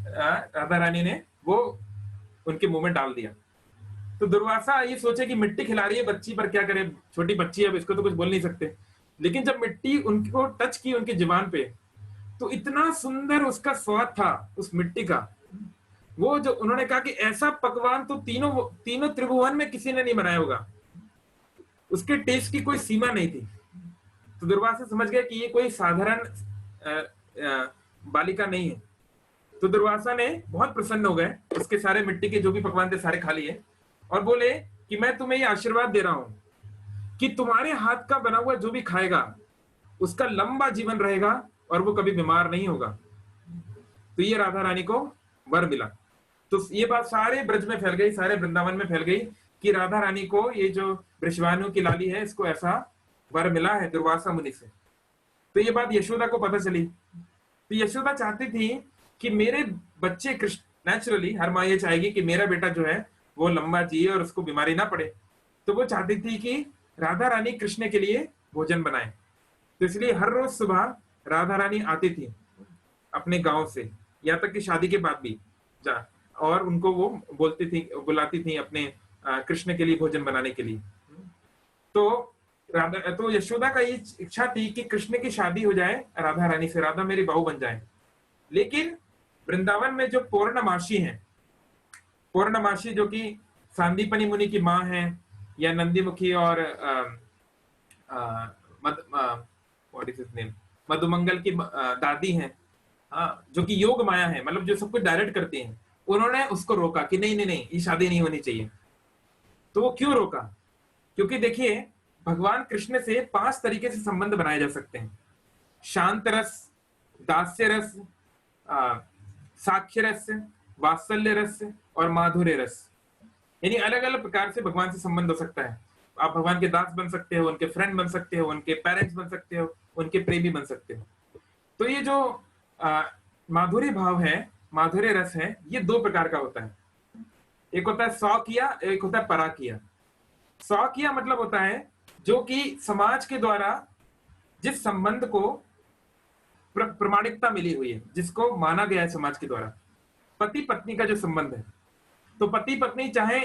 [SPEAKER 1] राधा रानी ने वो उनके मुंह में डाल दिया। तो दुर्वासा ये सोचे कि मिट्टी खिला रही है बच्ची, पर क्या करे, छोटी बच्ची है, अब इसको तो कुछ बोल नहीं सकते। लेकिन जब मिट्टी उनको टच की उनकी जुबान पे, तो इतना सुंदर उसका स्वाद था उस मिट्टी का। वो जो उन्होंने कहा कि ऐसा पकवान तो तीनों त्रिभुवन में किसी ने नहीं बनाया होगा, उसके टेस्ट की कोई सीमा नहीं थी। तो दुर्वासा समझ गया कि ये कोई साधारण बालिका नहीं है। तो दुर्वासा ने बहुत प्रसन्न हो गए, उसके सारे मिट्टी के जो भी पकवान थे सारे खा लिए, और बोले कि मैं तुम्हें ये आशीर्वाद दे रहा हूं कि तुम्हारे हाथ का बना हुआ जो भी खाएगा उसका लंबा जीवन रहेगा और वो कभी बीमार नहीं होगा। तो ये राधा रानी को वर मिला। तो ये बात सारे ब्रज में फैल गई, सारे वृंदावन में फैल गई कि राधा रानी को ये जो वृषभानु की लाली है, इसको ऐसा वर मिला है दुर्वासा मुनि से। तो ये बात यशोदा को पता चली। तो यशोदा चाहती थी कि मेरे बच्चे कृष्ण, नेचुरली हर माँ ये चाहेगी कि मेरा बेटा जो है वो लंबा जिए और उसको बीमारी ना पड़े। तो वो चाहती थी कि राधा रानी कृष्ण के लिए भोजन बनाए। तो इसलिए हर रोज सुबह राधा रानी आती थी अपने गांव से, या तक कि शादी के बाद भी जा, और उनको वो बुलाती थी अपने कृष्ण के लिए भोजन बनाने के लिए। तो यशोदा का ये इच्छा थी कि कृष्ण की शादी हो जाए राधा रानी से, राधा मेरी बहू बन जाए। लेकिन वृंदावन में जो पूर्णमासी हैं, पूर्णमासी जो कि सांदीपनी मुनि की माँ है, या नंदीमुखी और मधुमंगल की दादी हैं, जो कि योग माया है, मतलब जो सब कुछ डायरेक्ट करती हैं, उन्होंने उसको रोका कि नहीं नहीं नहीं, ये शादी नहीं होनी चाहिए। तो वो क्यों रोका? क्योंकि देखिए भगवान कृष्ण से 5 तरीके से संबंध बनाए जा सकते हैं: शांत रस, दास्य रस, साक्ष्य रस, वात्सल्य रस और माधुर्य रस। यानी अलग अलग प्रकार से भगवान से संबंध हो सकता है। आप भगवान के दास बन सकते हो, उनके फ्रेंड बन सकते हो, उनके पेरेंट्स बन सकते हो, उनके प्रेमी बन सकते हो। तो ये जो माधुर्य भाव है, माधुर्य रस है, ये 2 प्रकार का होता है। एक होता है स्वकीय, एक होता है पराकीय। स्वकीय मतलब होता है जो कि समाज के द्वारा जिस संबंध को प्रमाणिकता मिली हुई है, जिसको माना गया है समाज के द्वारा। पति पत्नी का जो संबंध है, तो पति पत्नी चाहे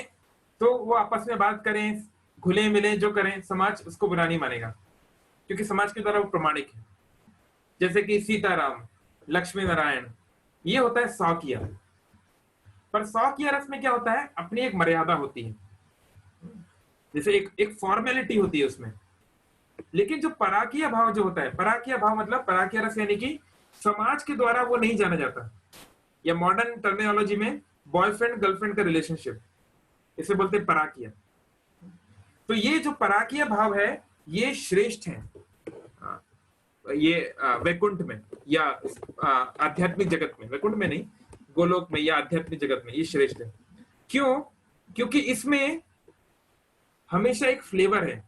[SPEAKER 1] तो वो आपस में बात करें, घुले मिले जो करें, समाज उसको बुरा नहीं मानेगा, क्योंकि समाज के द्वारा वो प्रमाणिक है। जैसे कि सीताराम, लक्ष्मी नारायण, ये होता है स्वकीय। पर स्वकीय रस में क्या होता है, अपनी एक मर्यादा होती है, जैसे एक फॉर्मेलिटी होती है उसमें। लेकिन जो पराकीय भाव जो होता है, पराकीय भाव मतलब पराकीय रस यानी कि समाज के द्वारा वो नहीं जाना जाता, या मॉडर्न टर्मिनोलॉजी में बॉयफ्रेंड गर्लफ्रेंड का रिलेशनशिप, इसे बोलते हैं पराकीय। तो ये जो पराकीय भाव है ये श्रेष्ठ है, ये वैकुंठ में या आध्यात्मिक जगत में, वैकुंठ में नहीं, गोलोक में या आध्यात्मिक जगत में ये श्रेष्ठ है। क्यों? क्योंकि इसमें हमेशा एक फ्लेवर है।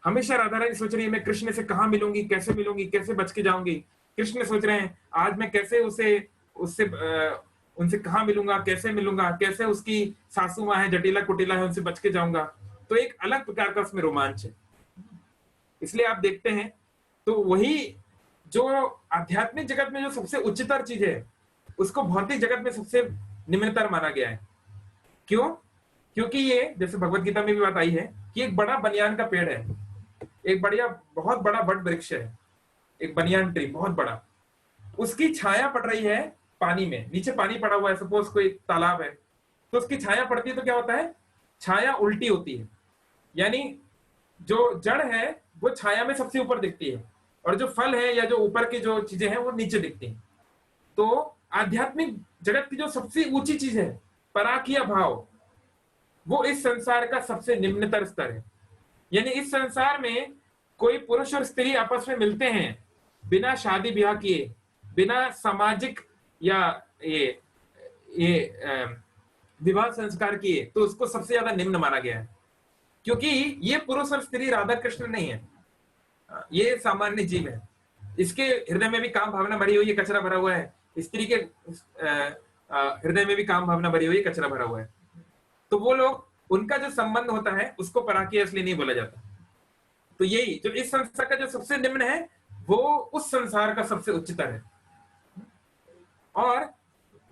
[SPEAKER 1] हमेशा राधा रानी सोच रही है मैं कृष्ण से कहाँ मिलूंगी, कैसे बच के जाऊंगी। कृष्ण सोच रहे हैं आज मैं कैसे उनसे कहाँ मिलूंगा, कैसे मिलूंगा, कैसे उसकी सासू माँ है जटिला कुटिला है, उनसे बच के जाऊंगा। तो एक अलग प्रकार का उसमें रोमांच है। इसलिए आप देखते हैं तो वही जो आध्यात्मिक जगत में जो सबसे उच्चतर चीज है, उसको भौतिक जगत में सबसे निम्नतर माना गया है। क्यों? क्योंकि ये जैसे भगवत गीता में भी बात आई है कि एक बड़ा बनियान का पेड़ है, एक बहुत बड़ा वट वृक्ष है, एक बनियान ट्री बहुत बड़ा, उसकी छाया पड़ रही है पानी में, नीचे पानी पड़ा हुआ है, सपोज कोई तालाब है, तो उसकी छाया पड़ती है तो क्या होता है, छाया उल्टी होती है, यानी जो जड़ है वो छाया में सबसे ऊपर दिखती है, और जो फल है या जो ऊपर की जो चीजें हैं वो नीचे दिखती हैं। तो आध्यात्मिक जगत की जो सबसे ऊंची चीज है, पराकिया भाव, वो इस संसार का सबसे निम्नतर स्तर है। यानी इस संसार में कोई पुरुष और स्त्री आपस में मिलते हैं बिना शादी ब्याह किए, बिना सामाजिक या ये विवाह संस्कार किए, तो उसको सबसे ज्यादा निम्न माना गया है। क्योंकि ये पुरुष और स्त्री राधा कृष्ण नहीं है, ये सामान्य जीव है। इसके हृदय में भी काम भावना भरी हुई है, कचरा भरा हुआ है। स्त्री के हृदय में भी काम भावना भरी हुई है, कचरा भरा हुआ है। तो वो लोग, उनका जो संबंध होता है उसको पराकिया इसलिए नहीं बोला जाता। तो यही जो इस संसार का जो सबसे निम्न है वो उस संसार का सबसे उच्चतर है। और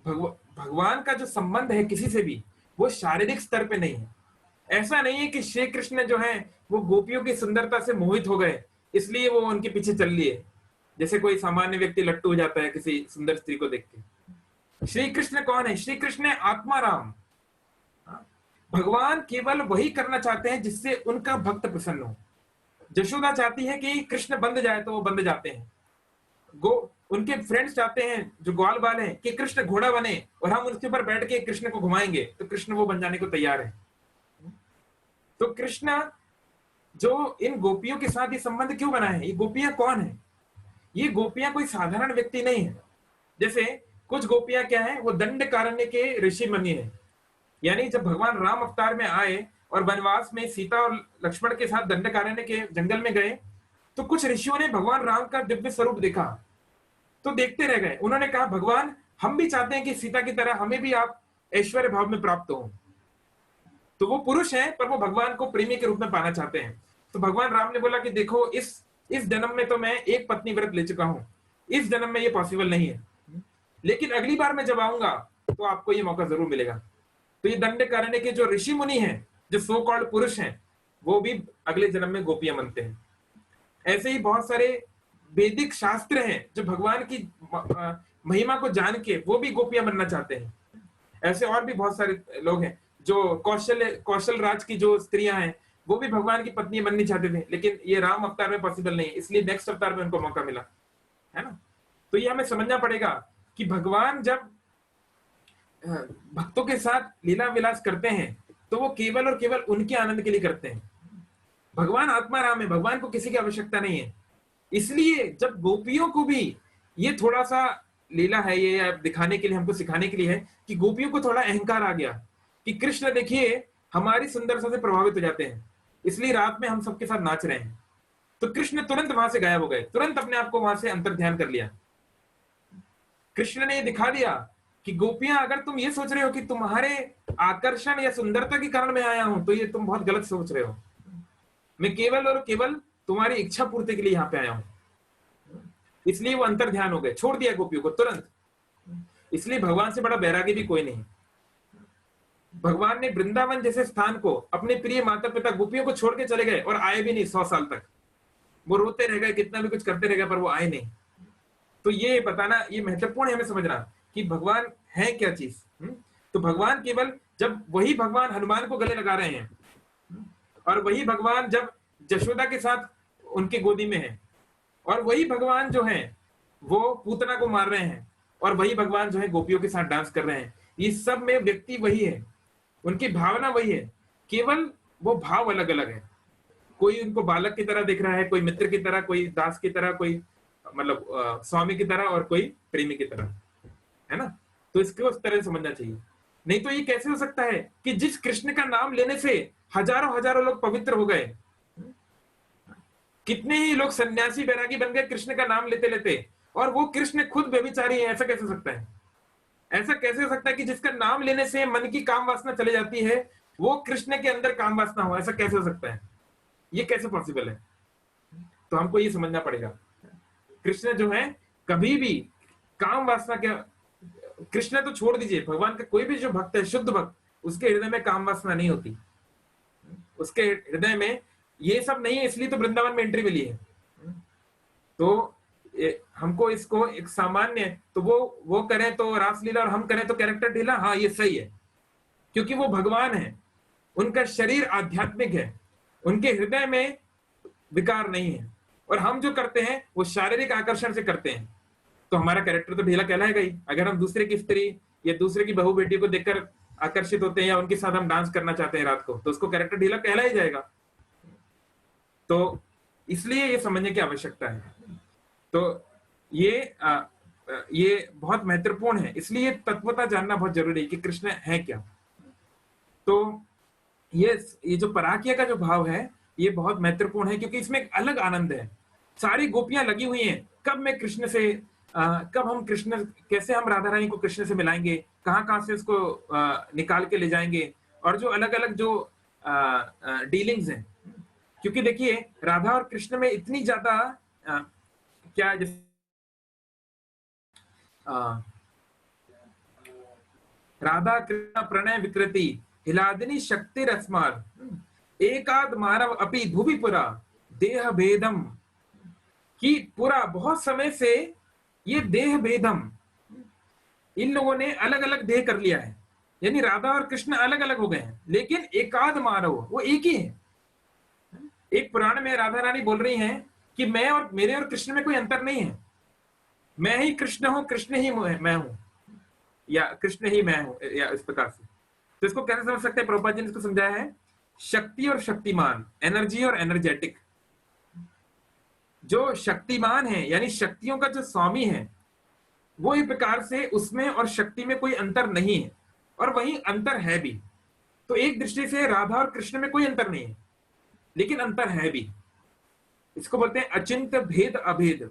[SPEAKER 1] भगवान का जो संबंध है किसी से भी, वो शारीरिक स्तर पे नहीं है। ऐसा नहीं है कि श्री कृष्ण जो है वो गोपियों की सुंदरता से मोहित हो गए इसलिए वो उनके पीछे चल लिए, जैसे कोई सामान्य व्यक्ति लट्टू हो जाता है किसी सुंदर स्त्री को देख के। श्री कृष्ण कौन है? श्री कृष्ण है आत्मा राम। भगवान केवल वही करना चाहते हैं जिससे उनका भक्त प्रसन्न हो। जशोदा चाहती है कि कृष्ण बंध जाए तो वो बंध जाते हैं। उनके फ्रेंड्स चाहते हैं जो ग्वाल बाल हैं कि कृष्ण घोड़ा बने और हम उसके ऊपर बैठ के कृष्ण को घुमाएंगे, तो कृष्ण वो बन जाने को तैयार है। तो कृष्ण जो इन गोपियों के साथ ये संबंध क्यों बना है? ये गोपियां कौन है? ये गोपियां कोई साधारण व्यक्ति नहीं है। जैसे कुछ गोपियां क्या है, वो दंडकारण्य के ऋषि मुनि है। यानी जब भगवान राम अवतार में आए और वनवास में सीता और लक्ष्मण के साथ दंडकारण्य के जंगल में गए, तो कुछ ऋषियों ने भगवान राम का दिव्य स्वरूप देखा, तो देखते रह गए। उन्होंने कहा भगवान हम भी चाहते हैं कि सीता की तरह हमें भी आप ऐश्वर्य भाव में प्राप्त हो। तो वो पुरुष हैं पर वो भगवान को प्रेमी के रूप में पाना चाहते हैं। तो भगवान राम ने बोला कि देखो इस जन्म में तो मैं एक पत्नी व्रत ले चुका हूं, इस जन्म में ये पॉसिबल नहीं है, लेकिन अगली बार मैं जब आऊंगा तो आपको ये मौका जरूर मिलेगा। तो ये दंडकारण्य के जो ऋषि मुनि हैं, जो सो कॉल्ड पुरुष हैं, वो भी अगले जन्म में गोपियां बनते हैं। ऐसे ही बहुत सारे वैदिक शास्त्र हैं जो भगवान की महिमा को जान के वो भी गोपियां बनना चाहते हैं। ऐसे और भी बहुत सारे लोग हैं जो कौशल राज की जो स्त्रियां हैं वो भी भगवान की पत्नी बननी चाहते थे, लेकिन ये राम अवतार में पॉसिबल नहीं है, इसलिए नेक्स्ट अवतार में उनको मौका मिला, है ना। तो ये हमें समझना पड़ेगा कि भगवान जब भक्तों के साथ लीला विलास करते हैं तो वो केवल और केवल उनके आनंद के लिए करते हैं। भगवान आत्मा राम है, भगवान को किसी की आवश्यकता नहीं है। इसलिए जब गोपियों को भी ये थोड़ा सा लीला है, ये दिखाने के लिए, हमको सिखाने के लिए है कि गोपियों को थोड़ा अहंकार आ गया कि कृष्ण देखिए हमारी सुंदरता से प्रभावित हो जाते हैं, इसलिए रात में हम सबके साथ नाच रहे हैं। तो कृष्ण तुरंत वहां से गायब हो गए, तुरंत अपने आप को वहां से अंतर ध्यान कर लिया। कृष्ण ने ये दिखा दिया कि गोपियां, अगर तुम ये सोच रहे हो कि तुम्हारे आकर्षण या सुंदरता के कारण मैं आया हूं, तो ये तुम बहुत गलत सोच रहे हो। मैं केवल और केवल तुम्हारी इच्छा पूर्ति के लिए यहां पे आया हूं। इसलिए वो अंतर ध्यान हो गए, छोड़ दिया गोपियों को तुरंत। इसलिए भगवान से बड़ा बैरागी भी कोई नहीं। भगवान ने वृंदावन जैसे स्थान को, अपने प्रिय माता पिता गोपियों को छोड़ के चले गए और आए भी नहीं 100 साल तक। वो रोते रह गए, कितना भी कुछ करते रह गए, पर वो आए नहीं। तो ये बताना, ये महत्वपूर्ण है हमें समझना कि भगवान है क्या चीज। तो भगवान केवल जब वही भगवान हनुमान को गले लगा रहे हैं, और वही भगवान जब जशोदा के साथ उनके गोदी में है, और वही भगवान जो है वो पूतना को मार रहे हैं, और वही भगवान जो है गोपियों के साथ डांस कर रहे हैं। ये सब में व्यक्ति वही है, उनकी भावना वही है, केवल वो भाव अलग अलग है। कोई उनको बालक की तरह दिख रहा है, कोई मित्र की तरह, कोई दास की तरह, कोई मतलब स्वामी की तरह, और कोई प्रेमी की तरह, है ना। तो इसको उस तरह समझना चाहिए। नहीं तो ये कैसे हो सकता है कि जिस कृष्ण का नाम लेने से हजारों हजारों लोग पवित्र हो गए, कितने ही लोग सन्यासी बैरागी बन गए कृष्ण का नाम लेते लेते, और वो कृष्ण खुद व्यभिचारी है। ऐसा कैसे हो सकता है? ऐसा कैसे हो सकता है कि जिसका नाम लेने से मन की काम वासना चली जाती है, वो कृष्ण के अंदर काम वासना हो? ऐसा कैसे हो सकता है? ये कैसे पॉसिबल है? तो हमको ये समझना पड़ेगा। कृष्ण जो है कभी भी काम वासना के, कृष्ण तो छोड़ दीजिए, भगवान का कोई भी जो भक्त है, शुद्ध भक्त, उसके हृदय में काम वासना नहीं होती। उसके हृदय में ये सब नहीं है, इसलिए तो वृंदावन में एंट्री मिली है। तो हमको इसको एक सामान्य, तो वो करें तो रासलीला और हम करें तो कैरेक्टर ढीला, हाँ ये सही है, क्योंकि वो भगवान है, उनका शरीर आध्यात्मिक है, उनके हृदय में विकार नहीं है। और हम जो करते हैं वो शारीरिक आकर्षण से करते हैं, तो हमारा कैरेक्टर तो ढीला कहलाएगा ही। अगर हम दूसरे की स्त्री या दूसरे की बहू बेटी को देखकर आकर्षित होते हैं या उनके साथ हम डांस करना चाहते हैं रात को, तो उसको कैरेक्टर ढीला कहला ही जाएगा। तो इसलिए ये समझने की आवश्यकता है। तो ये बहुत महत्वपूर्ण है, इसलिए तत्वता जानना बहुत जरूरी है कि कृष्ण है क्या। तो ये जो पराकिया का जो भाव है ये बहुत महत्वपूर्ण है, क्योंकि इसमें एक अलग आनंद है। सारी गोपियां लगी हुई हैं, कब मैं कृष्ण से कब हम कृष्ण, कैसे हम राधा रानी को कृष्ण से मिलाएंगे, कहां कहां से उसको निकाल के ले जाएंगे, और जो अलग अलग जो डीलिंग्स हैं। क्योंकि देखिए राधा और कृष्ण में इतनी ज्यादा क्या जैसे राधा कृष्ण प्रणय विकृति हिलादिनी शक्ति रस्माद एकाद मानव अपि भुवि पुरा देह भेदम, कि पूरा बहुत समय से ये देह भेदम, इन लोगों ने अलग अलग देह कर लिया है, यानी राधा और कृष्ण अलग अलग हो गए हैं, लेकिन एकाद मानव वो एक ही है। एक पुराण में राधा रानी बोल रही हैं कि मैं और मेरे और कृष्ण में कोई अंतर नहीं है, मैं ही कृष्ण हूं, कृष्ण ही मैं हूं, या कृष्ण ही मैं हूं, या इस प्रकार से। तो इसको कैसे समझ सकते हैं? प्रभुपाद जी ने इसको समझाया है, शक्ति और शक्तिमान, एनर्जी और एनर्जेटिक। जो शक्तिमान है यानी शक्तियों का जो स्वामी है, वो एक प्रकार से उसमें और शक्ति में कोई अंतर नहीं है, और वही अंतर है भी। तो एक दृष्टि से राधा और कृष्ण में कोई अंतर नहीं है, लेकिन अंतर है भी। इसको बोलते हैं अचिंत्य भेद अभेद।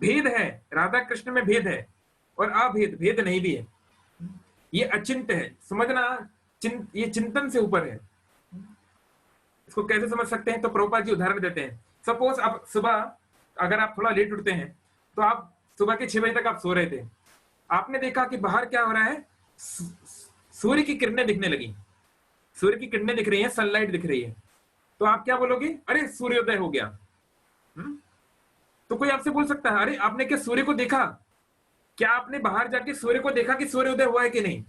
[SPEAKER 1] भेद है, राधा कृष्ण में भेद है, और अभेद भेद नहीं भी है। ये अचिंत्य है, समझना, ये चिंतन से ऊपर है। इसको कैसे समझ सकते हैं? तो प्रभुपाद जी उदाहरण देते हैं। सपोज आप सुबह अगर आप थोड़ा लेट उठते हैं, तो आप सुबह के 6 बजे तक आप सो रहे थे, आपने देखा कि बाहर क्या हो रहा है, सूर्य की किरणें दिखने लगी, सूर्य की किरणें दिख रही हैं, सनलाइट दिख रही है, तो आप क्या बोलोगे? अरे सूर्योदय हो गया। तो कोई आपसे बोल सकता है, अरे आपने क्या सूर्य को देखा? क्या आपने बाहर जाके सूर्य को देखा कि सूर्योदय हुआ है कि नहीं?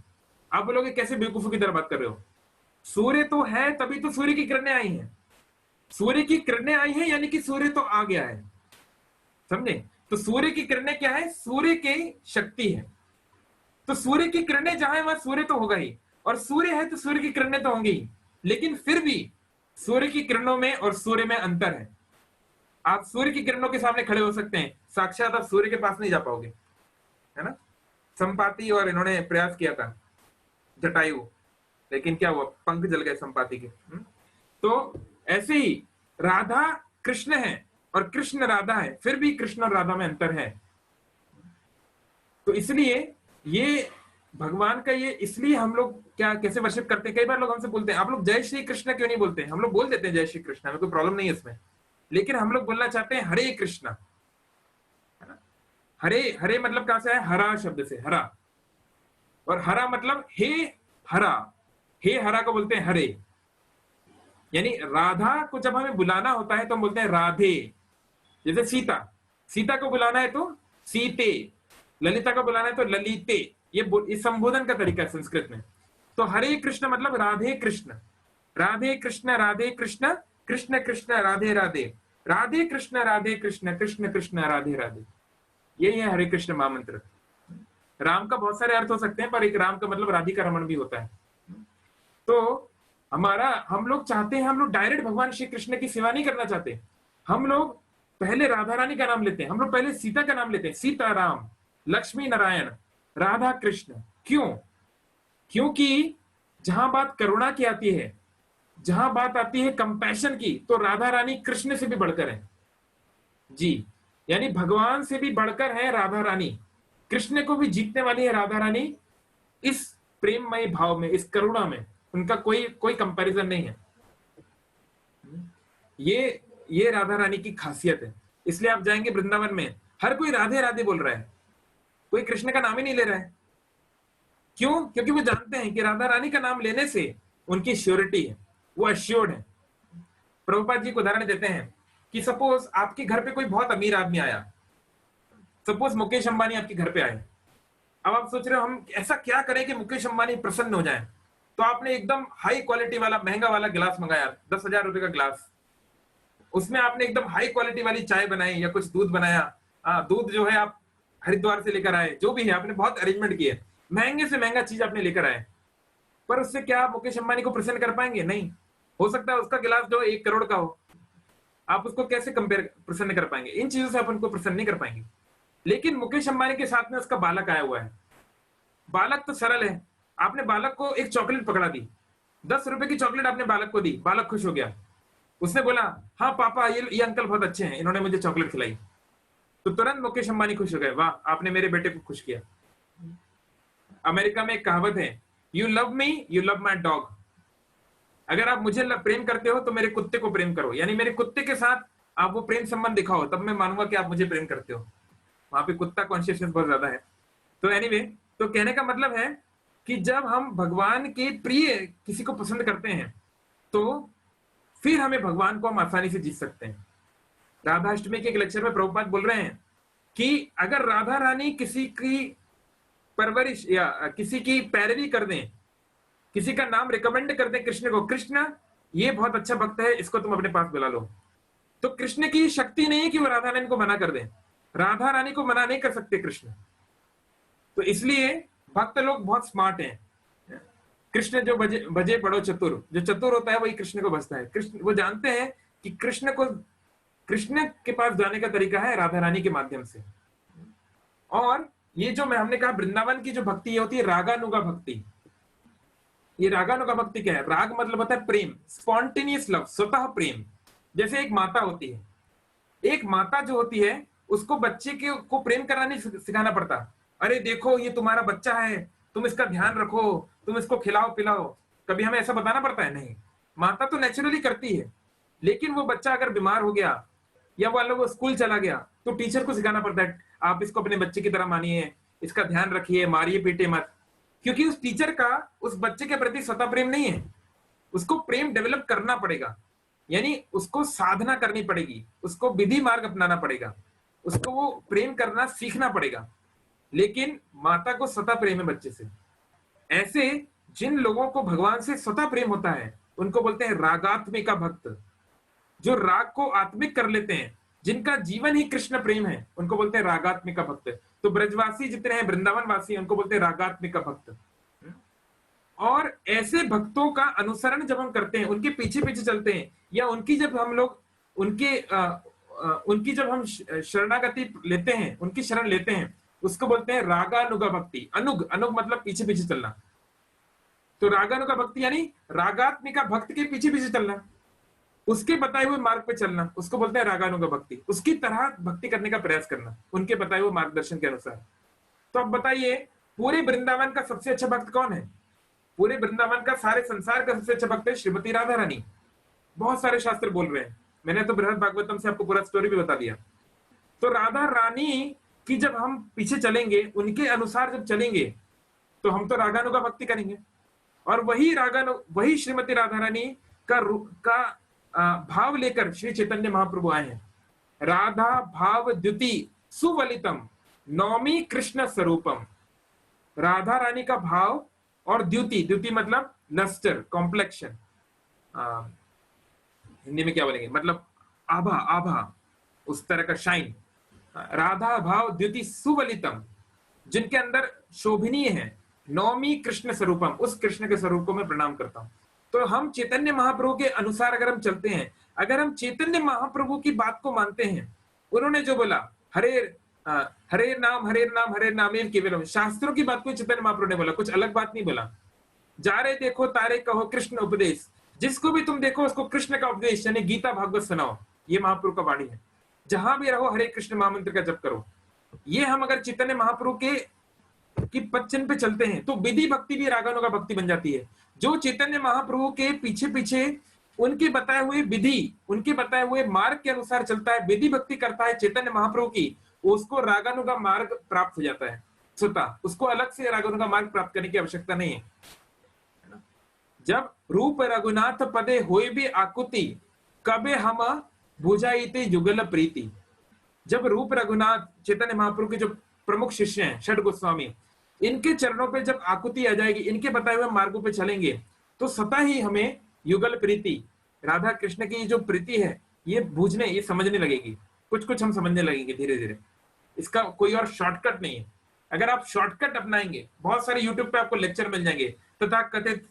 [SPEAKER 1] आप बोलोगे कैसे बेवकूफों की तरह बात कर रहे हो, सूर्य तो है, तभी तो सूर्य की किरणें आई हैं। सूर्य की किरणें आई हैं यानी कि सूर्य तो आ गया है, समझे? तो सूर्य की किरणें क्या है? सूर्य की शक्ति है। तो सूर्य की किरणें जहां है वहां सूर्य तो होगा ही, और सूर्य है तो सूर्य की किरणें तो होंगी ही। लेकिन फिर भी सूर्य की किरणों में और सूर्य में अंतर है। आप सूर्य की किरणों के सामने खड़े हो सकते हैं, साक्षात आप सूर्य के पास नहीं जा पाओगे, है ना? संपाति और इन्होंने प्रयास किया था, जटायु, लेकिन क्या हुआ? पंख जल गए संपाति के। तो ऐसे ही राधा कृष्ण है और कृष्ण राधा है, फिर भी कृष्ण और राधा में अंतर है। तो इसलिए ये भगवान का ये, इसलिए हम लोग क्या कैसे वर्शिप करते हैं। कई बार लोग हमसे बोलते हैं, आप लोग जय श्री कृष्ण क्यों नहीं बोलते? हम लोग बोल देते हैं जय श्री कृष्ण, हमें कोई प्रॉब्लम नहीं है इसमें, लेकिन हम लोग बोलना चाहते हैं हरे कृष्णा, है ना? हरे, हरे मतलब कहां से है? हरा शब्द से, हरा। और हरा मतलब हे हरा, हे हरा को बोलते हैं हरे। यानी राधा को जब हमें बुलाना होता है तो हम बोलते हैं राधे। जैसे सीता, सीता को बुलाना है तो सीते, ललिता को बुलाना है तो ललिते। ये संबोधन का तरीका है संस्कृत में। तो हरे कृष्ण मतलब राधे कृष्ण, राधे कृष्ण राधे कृष्ण, कृष्ण कृष्ण राधे राधे, राधे कृष्ण कृष्ण कृष्ण राधे राधे। यही है हरे कृष्ण महामंत्र। राम का बहुत सारे अर्थ हो सकते हैं, पर एक राम का मतलब राधिका रमन भी होता है। तो हम लोग चाहते हैं, हम लोग डायरेक्ट भगवान श्री कृष्ण की सेवा नहीं करना चाहते। हम लोग पहले राधा रानी का नाम लेते हैं, हम लोग पहले सीता का नाम लेते हैं, सीता राम, लक्ष्मी नारायण, राधा कृष्ण। क्यों? क्योंकि जहां बात करुणा की आती है, जहां बात आती है कंपैशन की, तो राधा रानी कृष्ण से भी बढ़कर है जी। यानी भगवान से भी बढ़कर है राधा रानी, कृष्ण को भी जीतने वाली है राधा रानी। इस प्रेममय भाव में, इस करुणा में उनका कोई कंपैरिजन नहीं है। ये राधा रानी की खासियत है। इसलिए आप जाएंगे वृंदावन में, हर कोई राधे राधे बोल रहा है, कोई कृष्ण का नाम ही नहीं ले रहा है। क्यों? क्योंकि वो जानते हैं कि राधा रानी का नाम लेने से उनकी श्योरिटी है, वो अश्योर्ड है। प्रभुपाद जी को उदाहरण देते हैं कि सपोज आपके घर पे कोई बहुत अमीर आदमी आया, सपोज मुकेश अंबानी आपके घर पे आए। अब आप सोच रहे हो हम ऐसा क्या करें कि मुकेश अंबानी प्रसन्न हो जाए, तो आपने एकदम हाई क्वालिटी वाला महंगा वाला गिलास मंगाया, 10,000 रुपए का गिलास। उसमें आपने एकदम हाई क्वालिटी वाली चाय बनाई या कुछ दूध बनाया, दूध जो है आप हरिद्वार से लेकर आए, जो भी है आपने बहुत अरेंजमेंट किए, महंगे से महंगा चीज आपने लेकर आए, पर उससे क्या आप मुकेश अंबानी को प्रसन्न कर पाएंगे? नहीं। हो सकता है उसका गिलास जो 1 करोड़ का हो, आप उसको कैसे प्रसन्न कर पाएंगे? इन चीजों से आप उनको प्रसन्न नहीं कर पाएंगे। लेकिन मुकेश अंबानी के साथ में उसका बालक आया हुआ है। बालक तो सरल है, आपने बालक को एक चॉकलेट पकड़ा दी, 10 रुपए की चॉकलेट आपने बालक को दी, बालक खुश हो गया, उसने बोला हाँ पापा ये अंकल बहुत अच्छे हैं, इन्होंने मुझे चॉकलेट खिलाई, तो तुरंत मुकेश अंबानी खुश हो गए, वाह आपने मेरे बेटे को खुश किया। अमेरिका में एक कहावत है, you love me you love my dog, अगर आप मुझे प्रेम करते हो तो मेरे कुत्ते को प्रेम करो, यानी मेरे कुत्ते के साथ आप वो प्रेम संबंध दिखाओ, तब मैं मानूंगा कि आप मुझे प्रेम करते हो। वहां पे कुत्ता कॉन्शियसनेस बहुत ज्यादा है। तो एनीवे, तो कहने का मतलब है कि जब हम भगवान के प्रिय किसी को पसंद करते हैं तो फिर हमें भगवान को हम आसानी से जीत सकते हैं। राधाष्टमी के एक लेक्चर में प्रभुपाद बोल रहे हैं कि अगर राधा रानी किसी की परवरिश या किसी की पैरवी कर दें, किसी का नाम रिकमेंड कर दें कृष्ण को, कृष्ण ये बहुत अच्छा भक्त है, इसको तुम अपने पास बुला लो, तो कृष्ण की शक्ति नहीं है कि वो राधा रानी को मना कर दें, राधा रानी को मना नहीं कर सकते कृष्ण। तो इसलिए भक्त लोग बहुत स्मार्ट हैं। कृष्ण जो भजे पड़ो चतुर, जो चतुर होता है वही कृष्ण को भजता है। कृष्ण वो जानते हैं कि कृष्ण के पास जाने का तरीका है राधा रानी के माध्यम से। और ये जो हमने कहा वृंदावन की जो भक्ति होती है रागानुगा भक्ति। ये रागानुगा भक्ति क्या है? राग मतलब होता है प्रेम, स्पॉन्टेनियस लव, स्वतः प्रेम। जैसे एक माता होती है, एक माता जो होती है उसको बच्चे को प्रेम करना नहीं सिखाना पड़ता। अरे देखो ये तुम्हारा बच्चा है, तुम इसका ध्यान रखो, तुम इसको खिलाओ पिलाओ, कभी हमें ऐसा बताना पड़ता है? नहीं, माता तो नेचुरली करती है। लेकिन वो बच्चा अगर बीमार हो गया या वो स्कूल चला गया तो टीचर को सिखाना पड़ता है, आप इसको अपने बच्चे की तरह मानिए, इसका ध्यान रखिए, मारिए पीटे मत। क्योंकि उस टीचर का उस बच्चे के प्रति स्वतः प्रेम नहीं है, उसको प्रेम डेवलप करना पड़ेगा, यानी उसको साधना करनी पड़ेगी, उसको विधि मार्ग अपनाना पड़ेगा, उसको वो प्रेम करना सीखना पड़ेगा। लेकिन माता को स्वतः प्रेम है बच्चे से। ऐसे जिन लोगों को भगवान से स्वतः प्रेम होता है उनको बोलते हैं रागात्मिका भक्त। जो राग को आत्मिक कर लेते हैं, जिनका जीवन ही कृष्ण प्रेम है, उनको बोलते हैं रागात्मिका भक्त। तो ब्रजवासी जितने हैं, वृंदावन वासी, उनको बोलते हैं रागात्मिका भक्त। और ऐसे भक्तों का अनुसरण जब हम करते हैं, उनके पीछे पीछे चलते हैं, या उनकी जब हम लोग उनकी जब हम शरणागति लेते हैं, उनकी शरण लेते हैं, उसको बोलते हैं रागानुगा भक्ति। अनुग मतलब पीछे पीछे चलना। तो रागानुगा भक्ति यानी रागात्मिका भक्त के पीछे पीछे चलना, उसके बताए हुए मार्ग पे चलना, उसको बोलते हैं रागानुगा भक्ति। उसकी तरह भक्ति करने का प्रयास करना उनके बताए हुए मार्गदर्शन के अनुसार। तो अब बताइए, पूरे वृंदावन का सबसे अच्छा भक्त कौन है? पूरे वृंदावन का, सारे संसार का सबसे अच्छा भक्त है श्रीमती राधा रानी। बहुत सारे शास्त्र बोल रहे हैं, मैंने तो बृहद भागवतम से आपको पूरा स्टोरी भी बता दिया। तो राधा रानी की जब हम पीछे चलेंगे, उनके अनुसार जब चलेंगे, तो हम तो रागानुगा भक्ति करेंगे। और वही श्रीमती राधा रानी का भाव लेकर श्री चैतन्य महाप्रभु आए हैं। राधा भाव द्युति सुवलितम नौमी कृष्ण स्वरूपम। राधा रानी का भाव और द्युति मतलब लस्टर, कॉम्प्लेक्शन, हिंदी में क्या बोलेंगे, मतलब आभा उस तरह का शाइन। राधा भाव द्युति सुवलितम, जिनके अंदर शोभनीय है। नौमी कृष्ण स्वरूपम, उस कृष्ण के स्वरूप को मैं प्रणाम करता हूं। तो हम चैतन्य महाप्रभु के अनुसार अगर हम चलते हैं, अगर हम चैतन्य महाप्रभु की बात को मानते हैं, उन्होंने जो बोला हरे नाम केवलम, शास्त्रों की बात को चैतन्य महाप्रभु ने बोला, कुछ अलग बात नहीं बोला। जा रहे देखो तारे कहो कृष्ण उपदेश, जिसको भी तुम देखो उसको कृष्ण का उपदेश यानी गीता भागवत सुनाओ, ये महाप्रभु का वाणी है। जहां भी रहो हरे कृष्ण महामंत्र का जप करो। ये हम अगर चैतन्य महाप्रभु की पद चिन्ह पे चलते हैं तो विधि भक्ति भी रागानुगा भक्ति बन जाती है। जो चैतन्य महाप्रभु के पीछे पीछे उनके बताए हुए विधि, उनके बताए हुए मार्ग के अनुसार चलता है, विधि भक्ति करता है चैतन्य महाप्रभु की, उसको रागानुगा मार्ग प्राप्त हो जाता है स्वतः। उसको अलग से रागानुगा मार्ग प्राप्त करने की आवश्यकता नहीं है। जब रूप रघुनाथ पदे होए भी आकुति, कबे हम भुजाइते युगल प्रीति। जब रूप रघुनाथ चैतन्य महाप्रभु के जो प्रमुख शिष्य हैं षड गोस्वामी, इनके चरणों पे जब आकुति आ जाएगी, इनके बताए हुए मार्गों पे चलेंगे, तो स्वतः ही हमें युगल प्रीति, राधा कृष्ण की जो प्रीति है ये बूझने, ये समझने लगेगी, कुछ कुछ हम समझने लगेंगे धीरे धीरे। इसका कोई और शॉर्टकट नहीं है। अगर आप शॉर्टकट अपनाएंगे, बहुत सारे यूट्यूब पे आपको लेक्चर मिल जाएंगे तथा कथित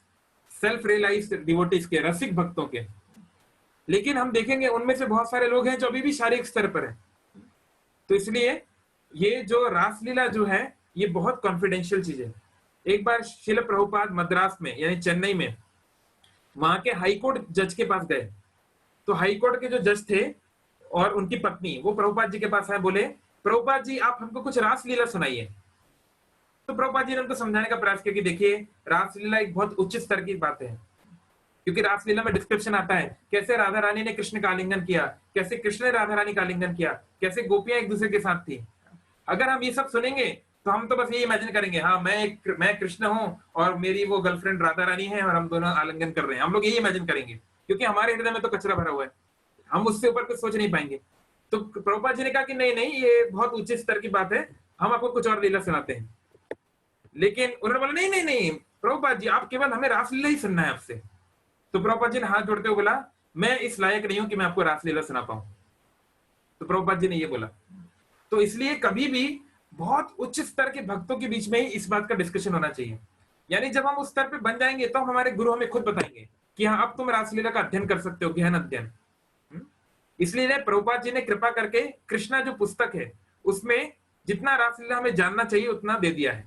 [SPEAKER 1] सेल्फ रियलाइज्ड डिवोटीज के, रसिक भक्तों के, लेकिन हम देखेंगे उनमें से बहुत सारे लोग हैं जो अभी भी शारीरिक स्तर पर है। तो इसलिए ये जो रासलीला जो है ये बहुत कॉन्फिडेंशियल चीज है। एक बार शिल प्रभुपाद मद्रास में यानी चेन्नई में वहां के हाईकोर्ट जज के पास गए। तो हाईकोर्ट के जो जज थे और उनकी पत्नी वो प्रभुपाद जी के पास आए, बोले प्रभुपाद जी आप हमको कुछ रासलीला सुनाइए। तो प्रभुपाद जी ने उनको समझाने का प्रयास किया कि देखिए रासलीला एक बहुत उच्च स्तर की बात है, क्योंकि रासलीला में डिस्क्रिप्शन आता है कैसे राधा रानी ने कृष्ण का आलिंगन किया, कैसे कृष्ण ने राधा रानी का आलिंगन किया, कैसे गोपियां एक दूसरे के साथ थी। अगर हम ये सब सुनेंगे तो हम तो बस ये इमेजिन करेंगे, हाँ मैं कृष्ण हूँ और मेरी वो गर्लफ्रेंड राधा रानी है और हम दोनों आलिंगन कर रहे हैं। हम लोग यही इमेजिन करेंगे क्योंकि हमारे हृदय में तो कचरा भरा हुआ है, हम उससे ऊपर कुछ सोच नहीं पाएंगे। तो प्रभुपाद जी ने कहा कि नहीं नहीं, ये बहुत उच्च स्तर की बात है, हम आपको कुछ और लीला सुनाते हैं। लेकिन उन्होंने बोला नहीं नहीं नहीं प्रभुपाद जी, आप केवल हमें रासलीला ही सुनना है आपसे। तो प्रभुपाद जी ने हाथ जोड़ते हुए बोला मैं इस लायक नहीं हूं कि मैं आपको रासलीला सुना पाऊं। तो प्रभुपाद जी ने ये बोला। तो इसलिए कभी भी बहुत उच्च स्तर के भक्तों के बीच में ही इस बात का डिस्कशन होना चाहिए। यानी जब हम उस स्तर पे बन जाएंगे तो हमारे गुरु हमें खुद बताएंगे कि हाँ अब तुम रासलीला का अध्ययन कर सकते हो, गहन अध्ययन। इसलिए प्रभुपाद जी ने कृपा करके कृष्णा जो पुस्तक है उसमें जितना रासलीला हमें जानना चाहिए उतना दे दिया है,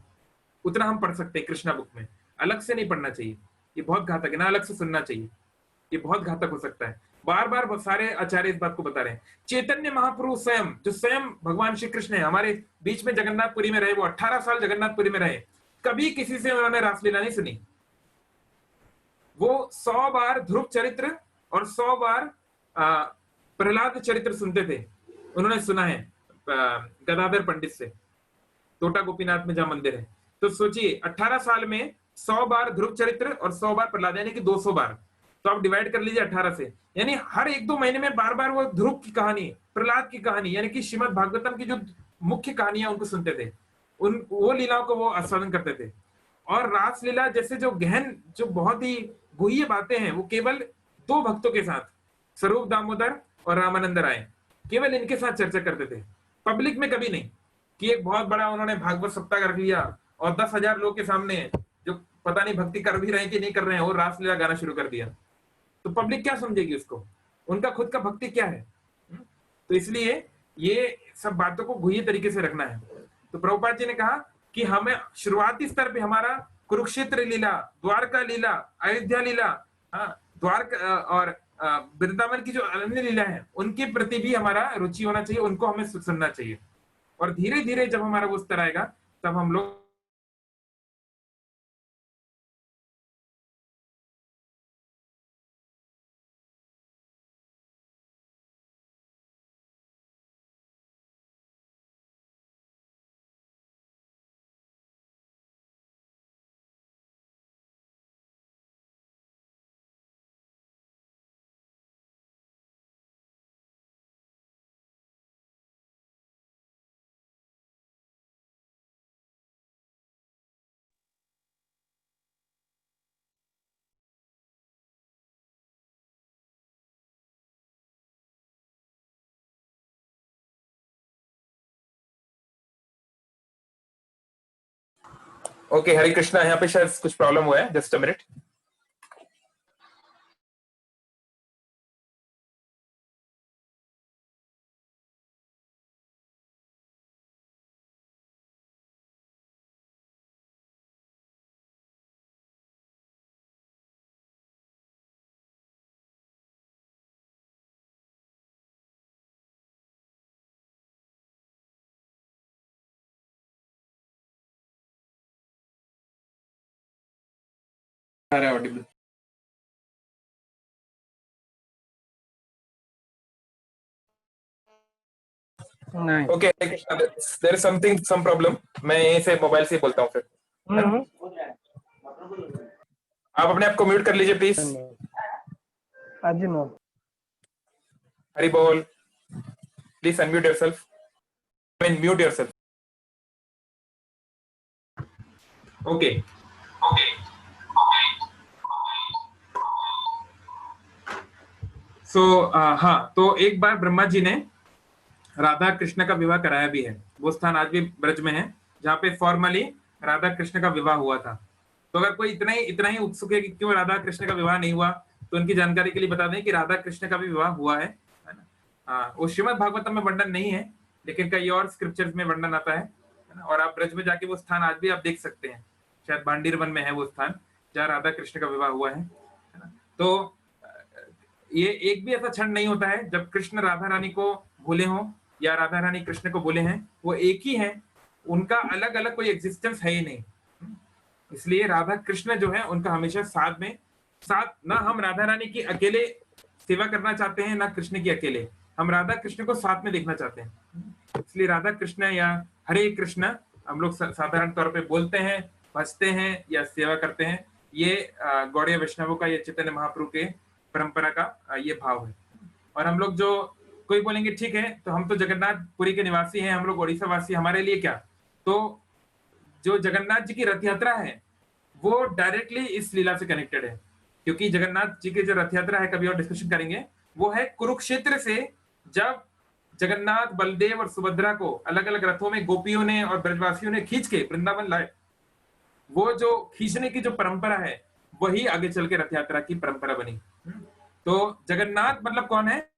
[SPEAKER 1] उतना हम पढ़ सकते हैं कृष्णा बुक में, अलग से नहीं पढ़ना चाहिए। ये बहुत घातक है ना, अलग से सुनना चाहिए, ये बहुत घातक हो सकता है। बार बार सारे आचार्य इस बात को बता रहे हैं। चैतन्य महाप्रभु स्वयं, जो स्वयं भगवान श्री कृष्ण है, हमारे बीच में जगन्नाथपुरी में रहे, वो 18 साल जगन्नाथपुरी में रहे, कभी किसी से उन्होंने रासलीला नहीं सुनी। वो 100 बार ध्रुव चरित्र और 100 बार प्रहलाद चरित्र सुनते थे। उन्होंने सुना है गदाधर पंडित से, टोटा गोपीनाथ में जहां मंदिर है। तो सोचिए 18 साल में 100 बार ध्रुव चरित्र और 100 बार प्रहलाद, यानी कि 200 बार। तो आप डिवाइड कर लीजिए 18 से, यानी हर 1-2 महीने में बार बार वो ध्रुव की कहानी, प्रहलाद की कहानी, यानी कि श्रीमद भागवतम की जो मुख्य कहानियां उनको सुनते थे, उन वो लीलाओं को वो आस्वादन करते थे। और रासलीला जैसे जो गहन, जो बहुत ही गुह्य बातें हैं, वो केवल 2 भक्तों के साथ, स्वरूप दामोदर और रामानंद राय, केवल इनके साथ चर्चा करते थे, पब्लिक में कभी नहीं। कि एक बहुत बड़ा उन्होंने भागवत सप्ताह कर लिया और 10,000 लोग के सामने जो पता नहीं भक्ति कर भी रहे हैं कि नहीं कर रहे हैं, वो रासलीला गाना शुरू कर दिया, तो पब्लिक क्या समझेगी उसको, उनका खुद का भक्ति क्या है। तो इसलिए ये सब बातों को गुह्य तरीके से रखना है। तो प्रभुपाद जी ने कहा कि हमें शुरुआती स्तर पे हमारा कुरुक्षेत्र लीला, द्वारका लीला, अयोध्या लीला, द्वारका और वृंदावन की जो अन्य लीला है उनके प्रति भी हमारा रुचि होना चाहिए, उनको हमें सुनना चाहिए। और धीरे धीरे जब हमारा वो स्तर आएगा तब हम लोग ओके हरे कृष्णा, यहाँ पे शायद कुछ प्रॉब्लम हुआ है, जस्ट अ मिनट। ऑडिबल।
[SPEAKER 2] नहीं।
[SPEAKER 1] Okay Hare Krishna, there is something, some problem. मैं यहीं से मोबाइल से ही बोलता हूँ फिर। आप अपने आप को म्यूट कर लीजिए प्लीज।
[SPEAKER 2] आज नो।
[SPEAKER 1] हरि बोल। Please unmute yourself, I mean mute yourself. Okay हाँ, तो एक बार ब्रह्मा जी ने राधा कृष्ण का विवाह कराया भी है। वो स्थान आज भी ब्रज में है जहाँ पे फॉर्मली राधा कृष्ण का विवाह हुआ था। तो अगर कोई इतना ही उत्सुक है कि क्यों राधा कृष्ण का विवाह नहीं हुआ, तो उनकी जानकारी के लिए बता दें कि राधा कृष्ण का भी विवाह हुआ है ना। वो श्रीमद् भागवतम में वर्णन नहीं है, लेकिन कई और स्क्रिप्चर्स में वर्णन आता है ना। और आप ब्रज में जाके वो स्थान आज भी आप देख सकते हैं, शायद बांडीर वन में है वो स्थान जहाँ राधा कृष्ण का विवाह हुआ है ना। तो ये एक भी ऐसा क्षण नहीं होता है जब कृष्ण राधा रानी को भूले हों या राधा रानी कृष्ण को बोले हैं। वो एक ही है, उनका अलग अलग कोई एग्जिस्टेंस है ही नहीं। इसलिए राधा कृष्ण जो है उनका हमेशा साथ में साथ, ना हम राधा रानी की अकेले सेवा करना चाहते हैं ना कृष्ण की अकेले, हम राधा कृष्ण को साथ में देखना चाहते हैं। इसलिए राधा कृष्ण या हरे कृष्ण हम लोग साधारण तौर पे बोलते हैं, भजते हैं या सेवा करते हैं। ये गौड़ीय वैष्णवों का, ये चैतन्य महाप्रभु के परंपरा का ये भाव है। और हम लोग जो कोई बोलेंगे ठीक है तो हम तो जगन्नाथपुरी के निवासी हैं, हम लोग ओडिशा वासी, हमारे लिए क्या। तो जो जगन्नाथ जी की रथ यात्रा है वो डायरेक्टली इस लीला से कनेक्टेड है, क्योंकि जगन्नाथ जी की जो रथ यात्रा है, कभी और डिस्कशन करेंगे, वो है कुरुक्षेत्र से जब जगन्नाथ, बलदेव और सुभद्रा को अलग अलग रथों में गोपियों ने और ब्रजवासियों ने खींच के वृंदावन लाए। वो जो खींचने की जो परंपरा है वही आगे चल के रथ यात्रा की परंपरा बनी। तो जगन्नाथ मतलब कौन है?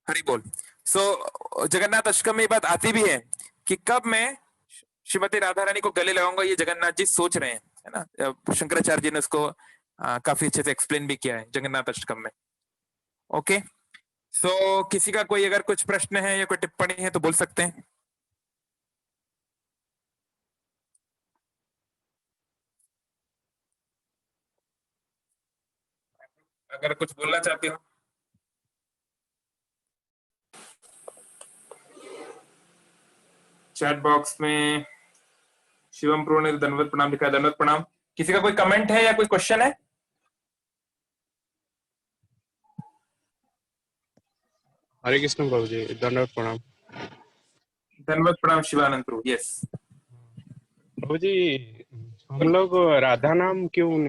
[SPEAKER 1] हरि बोल। जगन्नाथ अष्टकम में ये बात आती भी है कि कब मैं श्रीमती राधा रानी को गले लगाऊंगा, ये जगन्नाथ जी सोच रहे हैं, है ना। शंकराचार्य जी ने उसको काफी अच्छे से एक्सप्लेन भी किया है जगन्नाथ अष्टकम में। ओके, किसी का कोई अगर कुछ प्रश्न है या कोई टिप्पणी है तो बोल सकते हैं। अगर कुछ बोलना चाहते हो चैट बॉक्स में। शिवम प्रो ने धन्यवाद प्रणाम लिखा है, धन्यवाद प्रणाम। किसी का कोई कमेंट है या कोई क्वेश्चन है?
[SPEAKER 4] हरे कृष्ण प्रभु जी, दंडवत प्रणाम।
[SPEAKER 1] धन्यवाद प्रणाम शिवानंद प्रभु। यस
[SPEAKER 4] प्रभु जी, हम लोग राधा नाम क्यों